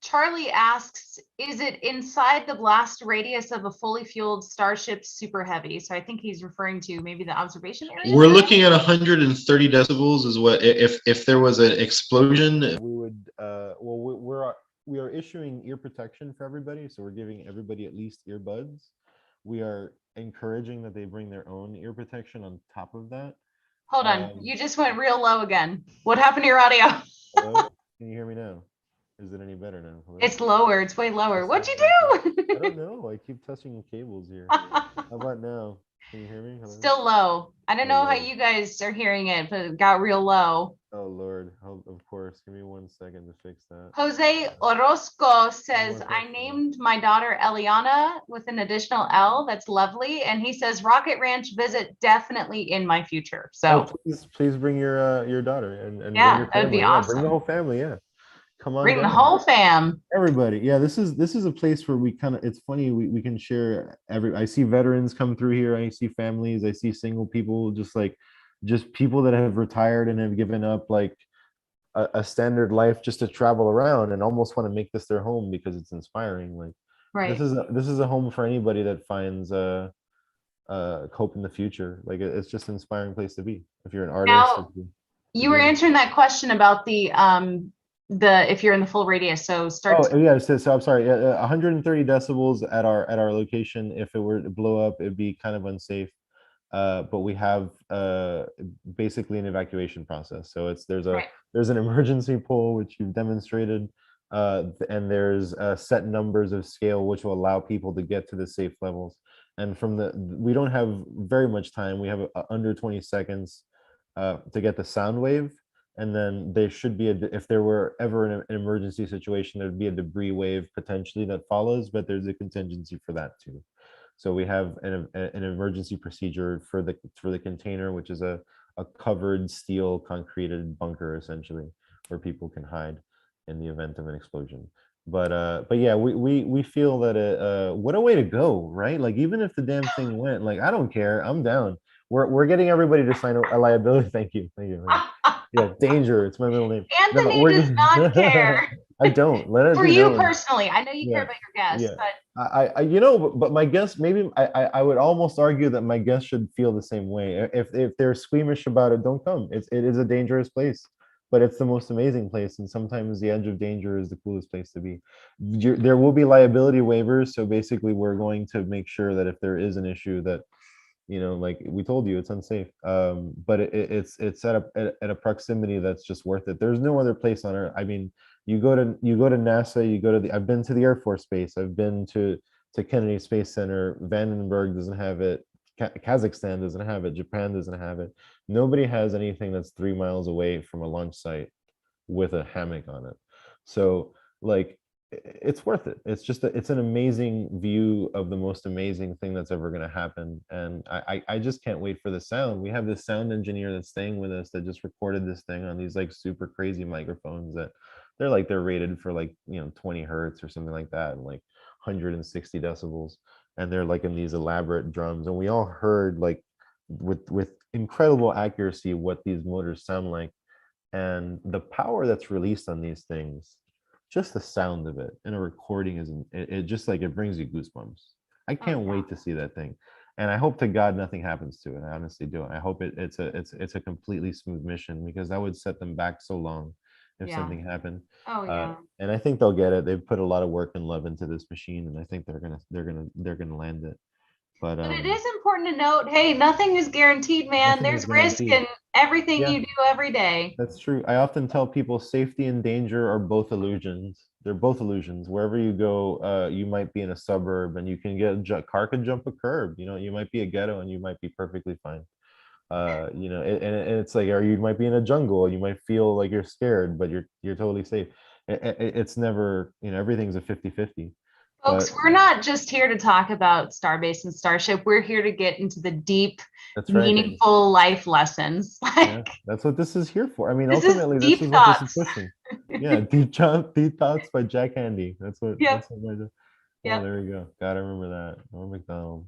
Charlie asks, is it inside the blast radius of a fully fueled Starship Super Heavy? So I think he's referring to maybe the observation area. We're looking at 130 decibels is what, if there was an explosion, we would well, we are issuing ear protection for everybody, so we're giving everybody at least earbuds. We are encouraging that they bring their own ear protection on top of that. Hold on, you just went real low again. What happened to your audio? Hello? Can you hear me now? Is it any better now? Hello? It's lower. It's way lower. What'd you do? I don't know. I keep touching the cables here. How about now? Can you hear me? Hello? Still low. I don't know how you guys are hearing it, but it got real low. Oh Lord, of course. Give me 1 second to fix that. Jose Orozco says, I named my daughter Eliana with an additional L. That's lovely. And he says, Rocket Ranch visit definitely in my future. So please bring your daughter and yeah, bring your that would be family. awesome. Bring the whole family, yeah. come on Bring the down. whole fam. Everybody. Yeah, this is a place where we kind of, it's funny, we can share I see veterans come through here, I see families, I see single people, just people that have retired and have given up like a standard life just to travel around and almost want to make this their home because it's inspiring. Like Right. this is a home for anybody that finds hope in the future. Like it's just an inspiring place to be if you're an artist. Now, you were answering that question about the if you're in the full radius. So start. Oh yeah, so I'm sorry. 130 decibels at our location. If it were to blow up, it'd be kind of unsafe. But we have basically an evacuation process. So Right. there's an emergency pole which you've demonstrated, and there's set numbers of scale which will allow people to get to the safe levels. And we don't have very much time. We have under 20 seconds to get the sound wave, and then there should be if there were ever an emergency situation, there'd be a debris wave potentially that follows, but there's a contingency for that too. So we have an emergency procedure for the container, which is a covered steel concreted bunker essentially, where people can hide in the event of an explosion. But yeah, we feel that what a way to go, right? Like even if the damn thing went, like I don't care, I'm down. We're getting everybody to sign a liability. Thank you, thank you. Yeah, Danger. It's my middle name. No, Anthony we're does not care. I don't let it For be you known. personally, I know you care Yeah, about your guests, yeah. but You know, but my guess, maybe I would almost argue that my guests should feel the same way. If they're squeamish about it, don't come. It is a dangerous place, but it's the most amazing place. And sometimes the edge of danger is the coolest place to be. There will be liability waivers. So basically, we're going to make sure that if there is an issue that, like we told you, it's unsafe. But it's at a proximity that's just worth it. There's no other place on Earth. I mean, you go to NASA, you go to I've been to the Air Force Base, I've been to Kennedy Space Center. Vandenberg doesn't have it. Kazakhstan doesn't have it. Japan doesn't have it. Nobody has anything that's 3 miles away from a launch site with a hammock on it. So like it's worth it. It's just it's an amazing view of the most amazing thing that's ever going to happen. And I just can't wait for the sound. We have this sound engineer that's staying with us that just recorded this thing on these like super crazy microphones that they're rated for like 20 hertz or something like that, and like 160 decibels, and they're like in these elaborate drums, and we all heard like with incredible accuracy what these motors sound like, and the power that's released on these things, just the sound of it in a recording it just like it brings you goosebumps. I can't wait to see that thing, and I hope to God nothing happens to it. I honestly do. I hope it's a completely smooth mission, because that would set them back so long if something happened. Oh yeah. And I think they'll get it. They've put a lot of work and love into this machine, and I think they're gonna land it. But But it is important to note, hey, nothing is guaranteed, man. nothing is There's risk guaranteed. in everything Yeah. you do every day. That's true. I often tell people safety and danger are both illusions. They're both illusions. Wherever you go, you might be in a suburb and you can car can jump a curb. You might be a ghetto and you might be perfectly fine. And it's like, or you might be in a jungle and you might feel like you're scared, but you're totally safe. It's never, everything's a 50-50. Folks, But we're not just here to talk about Starbase and Starship. We're here to get into the deep, that's right. meaningful life lessons. Yeah, that's what this is here for. I mean, this ultimately, is this deep is what this is thoughts. pushing. Yeah, Deep Thoughts by Jack Handy. Yep. That's what Oh, Yep. there we go. Gotta remember that. Norm Macdonald.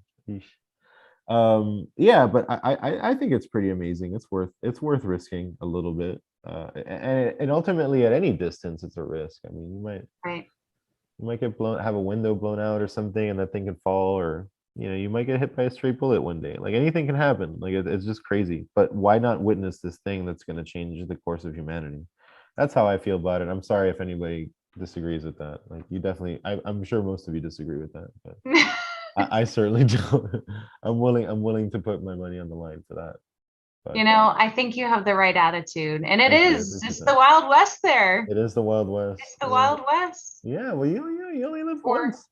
Yeah, but I think it's pretty amazing. It's worth risking a little bit. And ultimately at any distance it's a risk. I mean, Right. you might have a window blown out or something, and that thing could fall, or you might get hit by a stray bullet one day. Like anything can happen. Like it's just crazy. But why not witness this thing that's going to change the course of humanity? That's how I feel about it. I'm sorry if anybody disagrees with that. Like you definitely, I'm sure most of you disagree with that, but I certainly don't. I'm willing to put my money on the line for that. But I think you have the right attitude, and it thank you. I is appreciate just that. the Wild West there. It is the Wild West. It's the Wild West. Yeah, well, you only live Or- once.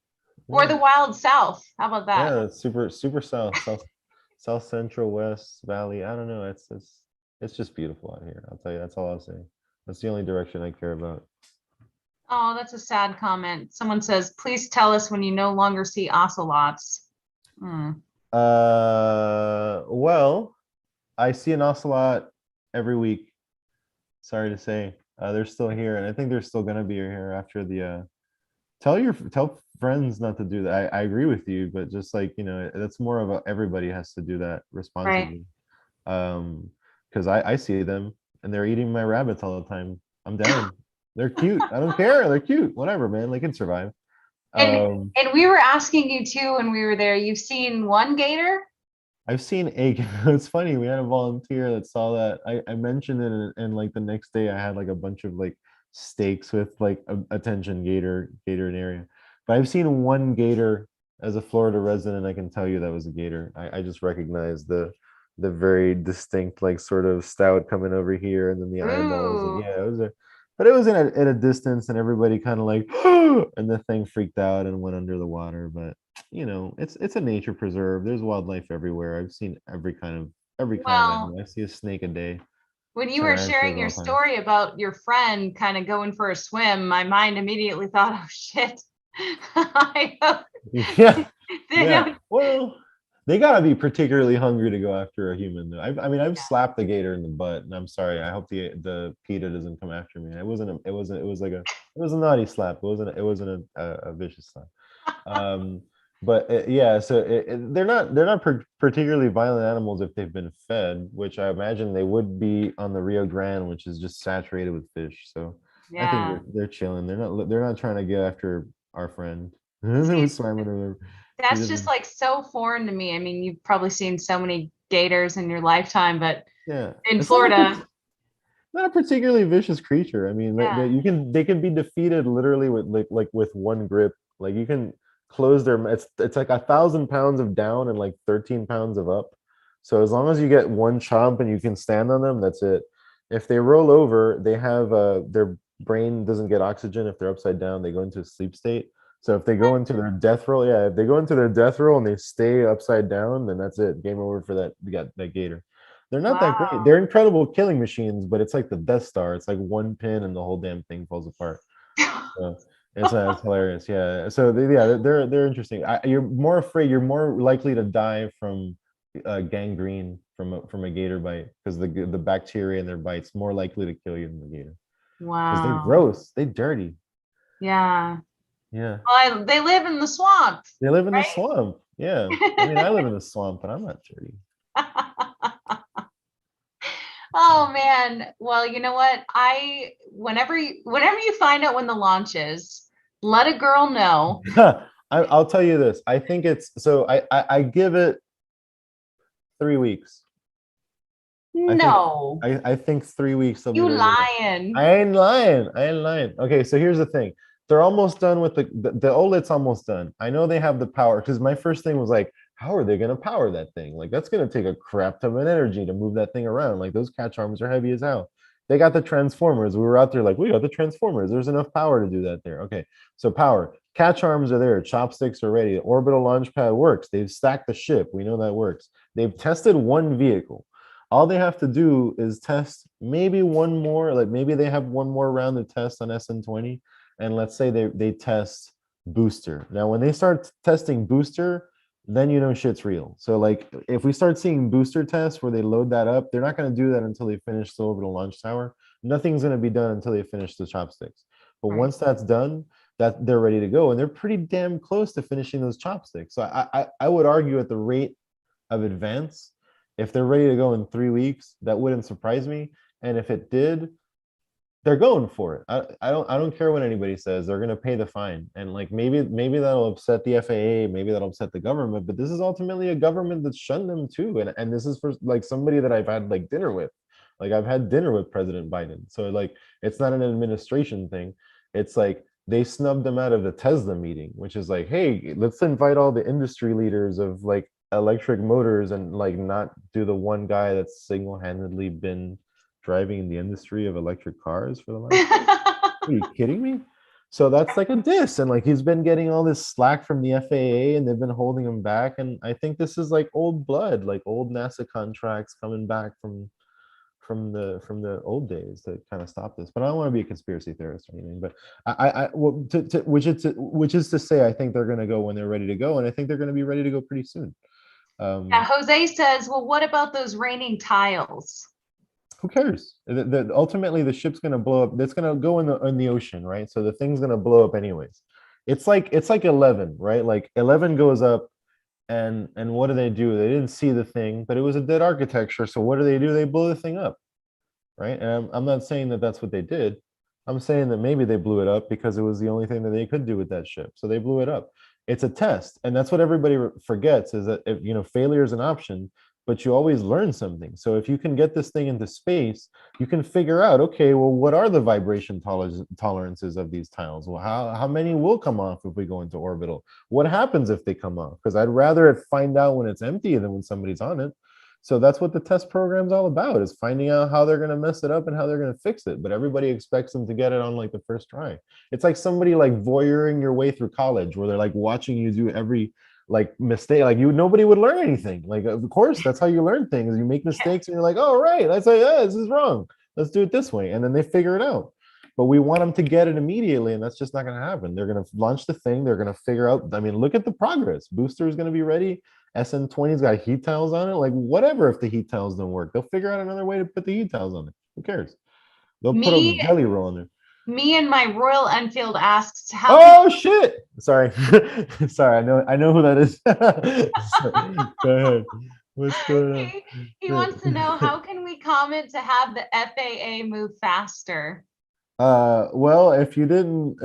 Or Yeah. the Wild South. How about that? Yeah, it's super south central, west valley. I don't know. It's just beautiful out here. I'll tell you. That's all I'll say. That's the only direction I care about. Oh, that's a sad comment. Someone says, please tell us when you no longer see ocelots. Hmm. Well, I see an ocelot every week. Sorry to say. They're still here, and I think they're still gonna be here after the. Tell friends not to do that. I agree with you, but just like that's more of a everybody has to do that Right. responsibly. Because I see them and they're eating my rabbits all the time. I'm down. They're cute. I don't care. They're cute. Whatever, man. They can survive. And Um, and we were asking you too when we were there. You've seen one gator? I've seen a. It's funny. We had a volunteer that saw that. I mentioned it, and like the next day, I had like a bunch of like steaks with like attention gator in area. But I've seen one gator as a Florida resident. I can tell you that was a gator. I just recognized the very distinct like sort of stout coming over here, and then the eyeballs, and Ooh. yeah, it was a. But it was at a distance, and everybody kind of like, and the thing freaked out and went under the water. But it's a nature preserve. There's wildlife everywhere. I've seen every kind of Well, animal. I see a snake a day, when you were tarantulas sharing all your the time. story about your friend kind of going for a swim, my mind immediately thought, oh shit. I hope Yeah, they yeah. don't. Well, they gotta be particularly hungry to go after a human, though. I mean, I've slapped the gator in the butt, and I'm sorry. I hope the PETA doesn't come after me. It was like it was a naughty slap. It wasn't a vicious slap. Um, but yeah, so they're not particularly violent animals if they've been fed, which I imagine they would be on the Rio Grande, which is just saturated with fish. So I think Yeah. they're chilling. They're not trying to get after our friend who See, was swimming over. He that's just doesn't. like so foreign to me. I mean, you've probably seen so many gators in your lifetime, but Yeah, in it's not Florida, not a particularly vicious creature. I mean, yeah. they can be defeated literally with like with one grip. Like you can close their. It's like 1,000 pounds of down and like 13 pounds of up. So as long as you get one chomp and you can stand on them, that's it. If they roll over, they have their brain doesn't get oxygen if they're upside down. They go into a sleep state. So if they go into their death roll, yeah, if they go into their death roll and they stay upside down, then that's it. Game over for that gator. They're not that great. Wow. They're incredible killing machines, but it's like the Death Star. It's like one pin and the whole damn thing falls apart. So it's hilarious. Yeah. So they're interesting. You're more afraid. You're more likely to die from gangrene from a gator bite because the bacteria in their bites more likely to kill you than the gator because they're Wow. gross. They dirty. Yeah. Yeah. Well, they live in the swamp, They live in the right? swamp. Yeah. I mean, I live in the swamp, but I'm not dirty. Oh man. Well, you know what? Whenever you find out when the launch is, let a girl know. I'll tell you this. I think it's so. I give it 3 weeks. I think No, I think 3 weeks they'll be you ready to go. lying. I ain't lying. I ain't lying. Okay, so here's the thing. They're almost done with the OLED's almost done. I know they have the power because my first thing was like, how are they gonna power that thing? Like that's gonna take a crap ton of energy to move that thing around. Like those catch arms are heavy as hell. They got the transformers. We were out there like, we got the transformers. There's enough power to do that there. Okay, so power. Catch arms are there. Chopsticks are ready. The orbital launch pad works. They've stacked the ship. We know that works. They've tested one vehicle. All they have to do is test maybe one more, like maybe they have one more round of test on SN20, and let's say they test booster. Now, when they start testing booster, then shit's real. So like if we start seeing booster tests where they load that up, they're not going to do that until they finish the orbital launch tower. Nothing's going to be done until they finish the chopsticks. But Right. once that's done, that they're ready to go, and they're pretty damn close to finishing those chopsticks. So I would argue at the rate of advance, if they're ready to go in 3 weeks, that wouldn't surprise me. And if it did, they're going for it. I don't care what anybody says. They're gonna pay the fine. And like maybe that'll upset the FAA, maybe that'll upset the government, but this is ultimately a government that's shunned them too. And this is for like somebody that I've had like dinner with. Like I've had dinner with President Biden. So like it's not an administration thing. It's like they snubbed them out of the Tesla meeting, which is like, hey, let's invite all the industry leaders of like electric motors and like not do the one guy that's single-handedly been driving the industry of electric cars for the last. Are you kidding me? So that's like a diss, and like he's been getting all this slack from the FAA, and they've been holding him back. And I think this is like old blood, like old NASA contracts coming back from the old days to kind of stop this. But I don't want to be a conspiracy theorist or anything. But well, which is to say, I think they're going to go when they're ready to go, and I think they're going to be ready to go pretty soon. Yeah, Jose says, well, what about those raining tiles? Who cares? Ultimately, the ship's gonna blow up. It's gonna go in the ocean, right? So the thing's gonna blow up anyways. It's like 11, right? Like 11 goes up, and what do? They didn't see the thing, but it was a dead architecture. So what do? They blow the thing up, right? And I'm not saying that that's what they did. I'm saying that maybe they blew it up because it was the only thing that they could do with that ship. So they blew it up. It's a test, and that's what everybody forgets is that if, failure is an option, but you always learn something. So if you can get this thing into space, you can figure out, okay, well, what are the vibration tolerances of these tiles? Well, how many will come off if we go into orbital? What happens if they come off? Because I'd rather it find out when it's empty than when somebody's on it. So that's what the test program's all about, is finding out how they're going to mess it up and how they're going to fix it. But everybody expects them to get it on like the first try. It's like somebody like voyeuring your way through college, where they're like watching you do every like mistake. Like nobody would learn anything. Like, of course, that's how you learn things. You make mistakes and you're like, oh, right. Let's say, yeah, this is wrong. Let's do it this way. And then they figure it out. But we want them to get it immediately, and that's just not going to happen. They're going to launch the thing. They're going to figure out. I mean, look at the progress. Booster is going to be ready. SN20's got heat tiles on it. Like, whatever, if the heat tiles don't work, they'll figure out another way to put the heat tiles on it. Who cares? They'll put a Me, jelly roll on there. me and my Royal Enfield asks how. Oh shit! Sorry, sorry. I know who that is. Go ahead. What's going on? He wants to know, how can we comment to have the FAA move faster? Well, if you didn't,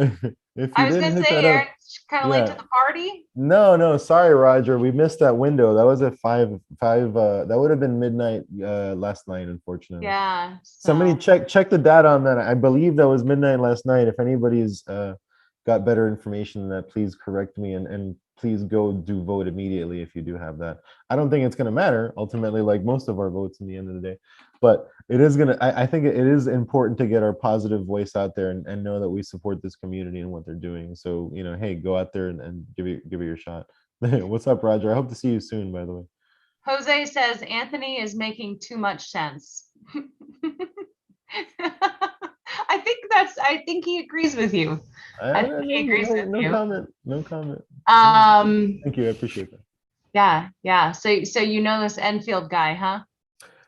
if I you was didn't gonna hit say, that up, Aaron's kind of late to yeah. the party. No, sorry, Roger. We missed that window. That was at five. That would have been midnight last night, unfortunately. Yeah. Somebody So check the data on that. I believe that was midnight last night. If anybody's got better information than that, please correct me, and please go do vote immediately if you do have that. I don't think it's going to matter ultimately, like most of our votes in the end of the day, but it is going to. I think it is important to get our positive voice out there, and know that we support this community and what they're doing. So hey, go out there and give it your shot. What's up, Roger? I hope to see you soon, by the way. Jose says Anthony is making too much sense. I think he agrees with you. I think he agrees with No you. comment. No comment. Thank you. I appreciate that. Yeah. So this Enfield guy, huh?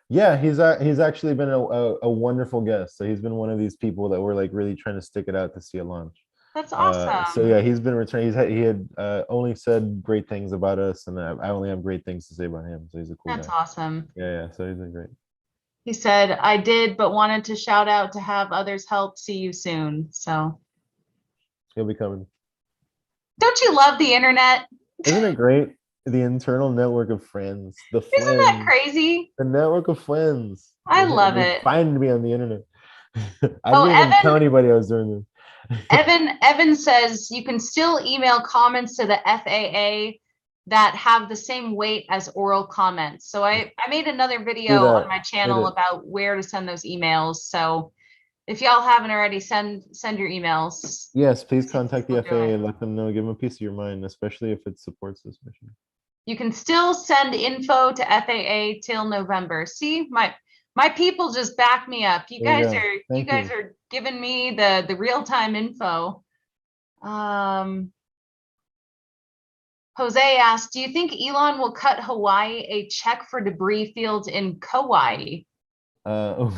Yeah, he's actually been a wonderful guest. So he's been one of these people that we're like really trying to stick it out to see a launch. That's So awesome. yeah, he's been returning. He had only said great things about us, and I only have great things to say about him. So he's a cool That's guy. awesome. Yeah. So he's been great. He said, I did, but wanted to shout out to have others help. See you soon. So He'll be coming. don't you love the internet? Isn't it great? The internal network of friends, the Isn't that friends, crazy? the network of friends. I love They it. find me on the internet. I Oh, didn't even tell anybody I was doing this. Evan says you can still email comments to the FAA that have the same weight as oral comments. So I made another video on my channel about where to send those emails. So if y'all haven't already, send your emails. Yes, please contact the FAA and let them know. Give them a piece of your mind, especially if it supports this mission. You can still send info to FAA till November. See, my people just back me up. You guys are giving me the real-time info. Jose asked, do you think Elon will cut Hawaii a check for debris fields in Kauai? No.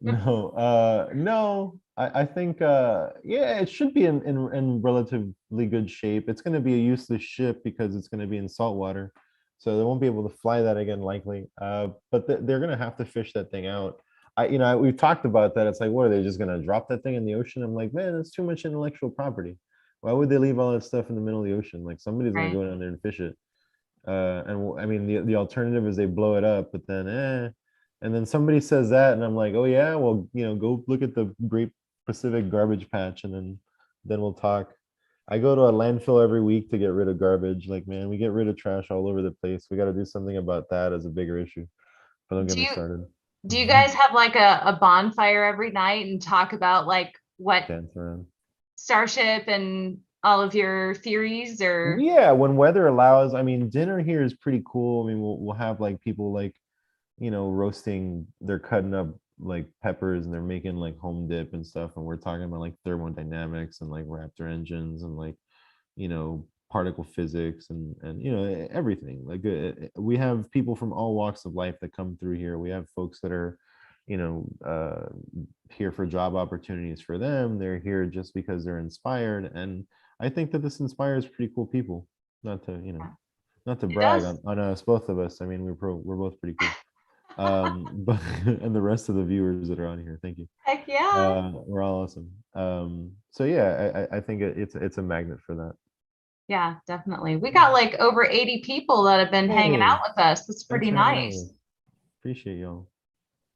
No. I think yeah, it should be in relatively good shape. It's going to be a useless ship because it's going to be in salt water, so they won't be able to fly that again likely. But they're going to have to fish that thing out. We've talked about that. It's like, what, are they just going to drop that thing in the ocean? I'm like, man, that's too much intellectual property. Why would they leave all that stuff in the middle of the ocean? Like, somebody's going to go down there and fish it. And I mean, the alternative is they blow it up, but then and then somebody says that, and I'm like, oh yeah, well, go look at the Great Pacific Garbage Patch, and then we'll talk. I go to a landfill every week to get rid of garbage. Like, man, we get rid of trash all over the place. We got to do something about that as a bigger issue. But don't get me started. Do you guys have like a bonfire every night and talk about like what Dance around Starship and all of your theories? Or yeah, when weather allows. I mean, dinner here is pretty cool. I mean, we'll have like people like roasting. They're cutting up like peppers and they're making like home dip and stuff, and we're talking about like thermodynamics and like Raptor engines and like particle physics and everything. Like we have people from all walks of life that come through here. We have folks that are here for job opportunities for them. They're here just because they're inspired, and I think that this inspires pretty cool people. Not to not to It brag does. on us, both of us. I mean, we're both pretty cool. But and the rest of the viewers that are on here, thank you. Heck yeah. We're all awesome. So yeah, I think it's a magnet for that. Yeah, definitely. We got like over 80 people that have been hanging Hey, out with us. That's thanks pretty for hanging out with nice. us. Appreciate y'all.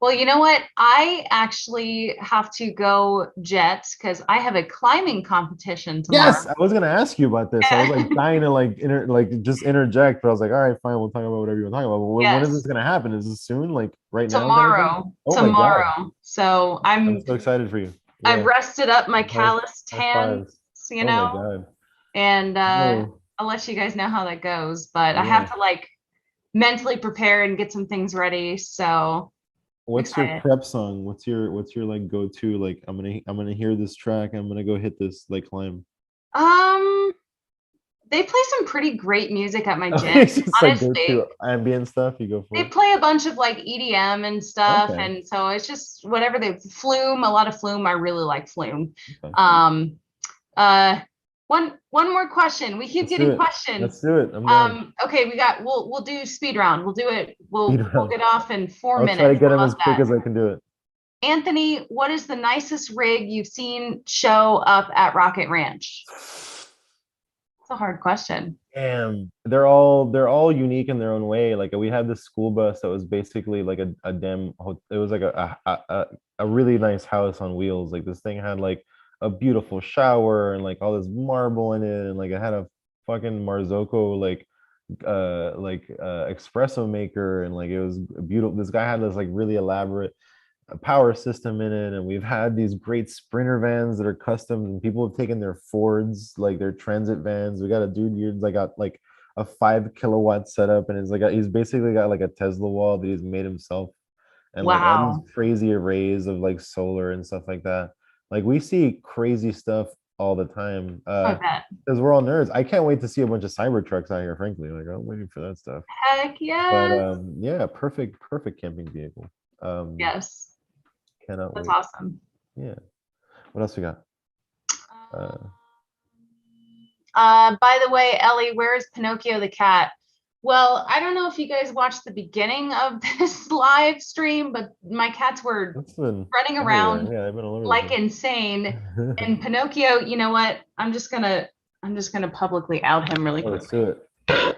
Well, you know what? I actually have to go jet because I have a climbing competition tomorrow. Yes, I was gonna ask you about this. I was like dying to just interject, but I was like, all right, fine, we'll talk about whatever you want to talk about. But when is this Yes, gonna happen? Is this soon? Like right now, kind of thing? tomorrow. Oh my God, Tomorrow. So I'm so excited for you. I've Yeah, rested up my high, callous high hands, fives. you Oh my know, God. and No, I'll let you guys know how that goes. But I yeah. have to like mentally prepare and get some things ready. So I'm What's your excited. prep song? What's your like go-to? Like I'm gonna hear this track. I'm gonna go hit this like climb. Um, they play some pretty great music at my Okay, gym, it's just like honestly. go-to ambient stuff. You go They for. play a bunch of like EDM and stuff, Okay. and so it's just whatever they Flume, a lot of Flume. I really like Flume. Okay. Um, uh, one more question. We keep Let's do getting it. Let's questions. do it. I'm down. Okay, we'll do speed round. We'll do it. Speed We'll round. get off in 4 I'll try to minutes. get How them about as quick that? as I can do it. Anthony, what is the nicest rig you've seen show up at Rocket Ranch? It's a hard question. Damn, they're all unique in their own way. Like we had this school bus that was basically like a it was like a really nice house on wheels. Like this thing had like a beautiful shower and like all this marble in it, and like it had a fucking Marzocco espresso maker, and like it was beautiful. This guy had this like really elaborate power system in it, and we've had these great sprinter vans that are custom, and people have taken their Fords, like their transit vans. We got a dude here like got like a 5 kilowatt setup, and it's like he's basically got like a Tesla wall that he's made himself, and like all these Wow. crazy arrays of like solar and stuff like that. Like we see crazy stuff all the time I bet. because we're all nerds. I can't wait to see a bunch of cyber trucks out here, frankly. Like I'm waiting for that stuff. Heck But yes. yeah, perfect camping vehicle. Yes. Cannot That's wait. awesome. Yeah. What else we got? Uh, By the way, Ellie, where is Pinocchio the cat? Well, I don't know if you guys watched the beginning of this live stream, but my cats were that's been running everywhere. around Yeah, I've been all over the like place. insane. And Pinocchio, you know what? I'm just gonna publicly out him really Oh, let's quickly. do it.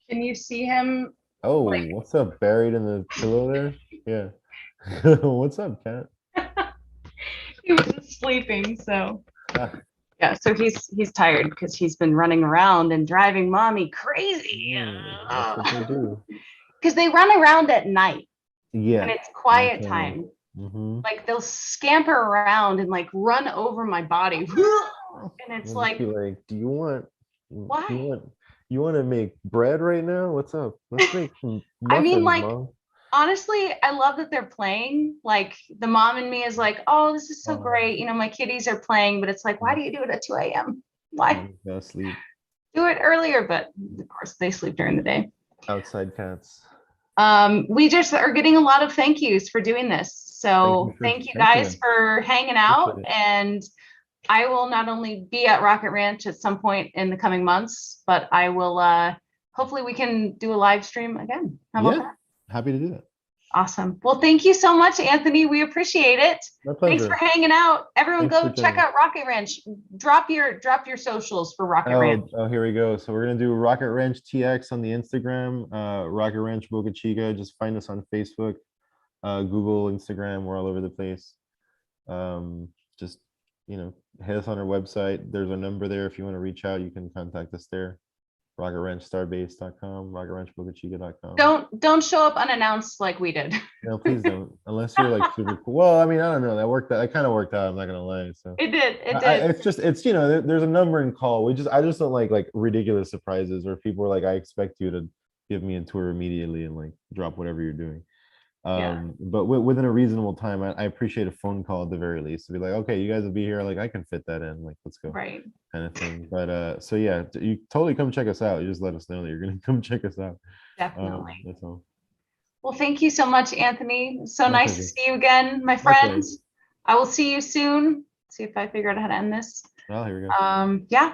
Can you see him? Oh, Like what's up? Buried in the pillow there? Yeah. What's up, cat? he was just sleeping, so Ah, yeah, so he's tired because he's been running around and driving mommy crazy. that's what they do. Because they run around at night when Yeah. it's Night quiet camera. time. Mm-hmm. Like they'll scamper around and like run over my body. And it's We'll just be like, like, do you want why? you want to make bread right now? What's up? Let's make some I mean, muffins, like, mom. honestly, I love that they're playing. Like the mom in me is like, oh, this is so Oh, great. My kitties are playing, but it's like, why do you do it at 2 a.m.? Why gotta sleep. do it earlier? But of course, they sleep during the day. Outside cats. We just are getting a lot of thank yous for doing this. So thank you guys Man. for hanging out. Appreciate it. And I will not only be at Rocket Ranch at some point in the coming months, but I will hopefully we can do a live stream again. How about Yeah, that? happy to do that. Awesome. Well, thank you so much, Anthony. We appreciate it. My Thanks pleasure. for hanging out. Everyone Thanks go for check joining. out Rocket Ranch. Drop your socials for Rocket Ranch. Oh, here we go. So we're gonna do Rocket Ranch TX on the Instagram, Rocket Ranch Boca Chica. Just find us on Facebook, Google, Instagram. We're all over the place. Just hit us on our website. There's a number there. If you want to reach out, you can contact us there. RocketRanchStarbase.com, RocketRanchBocaChica.com. Don't show up unannounced like we did. No, please don't. Unless you're like super cool. Well, I mean, I don't know. That kind of worked out. I'm not gonna lie. So It did. It it's just there's a number and call. I just don't like ridiculous surprises where people are like, I expect you to give me a tour immediately and like drop whatever you're doing. Yeah. But within a reasonable time, I appreciate a phone call at the very least to be like, okay, you guys will be here, like I can fit that in, like let's go, Right. kind of thing. But so yeah, you totally come check us out. You just let us know that you're gonna come check us out. Definitely. That's all. Well, thank you so much, Anthony. So My nice to pleasure. see you again, my Likewise. friends. I will see you soon. See if I figure out how to end this. Oh, here we go. Yeah.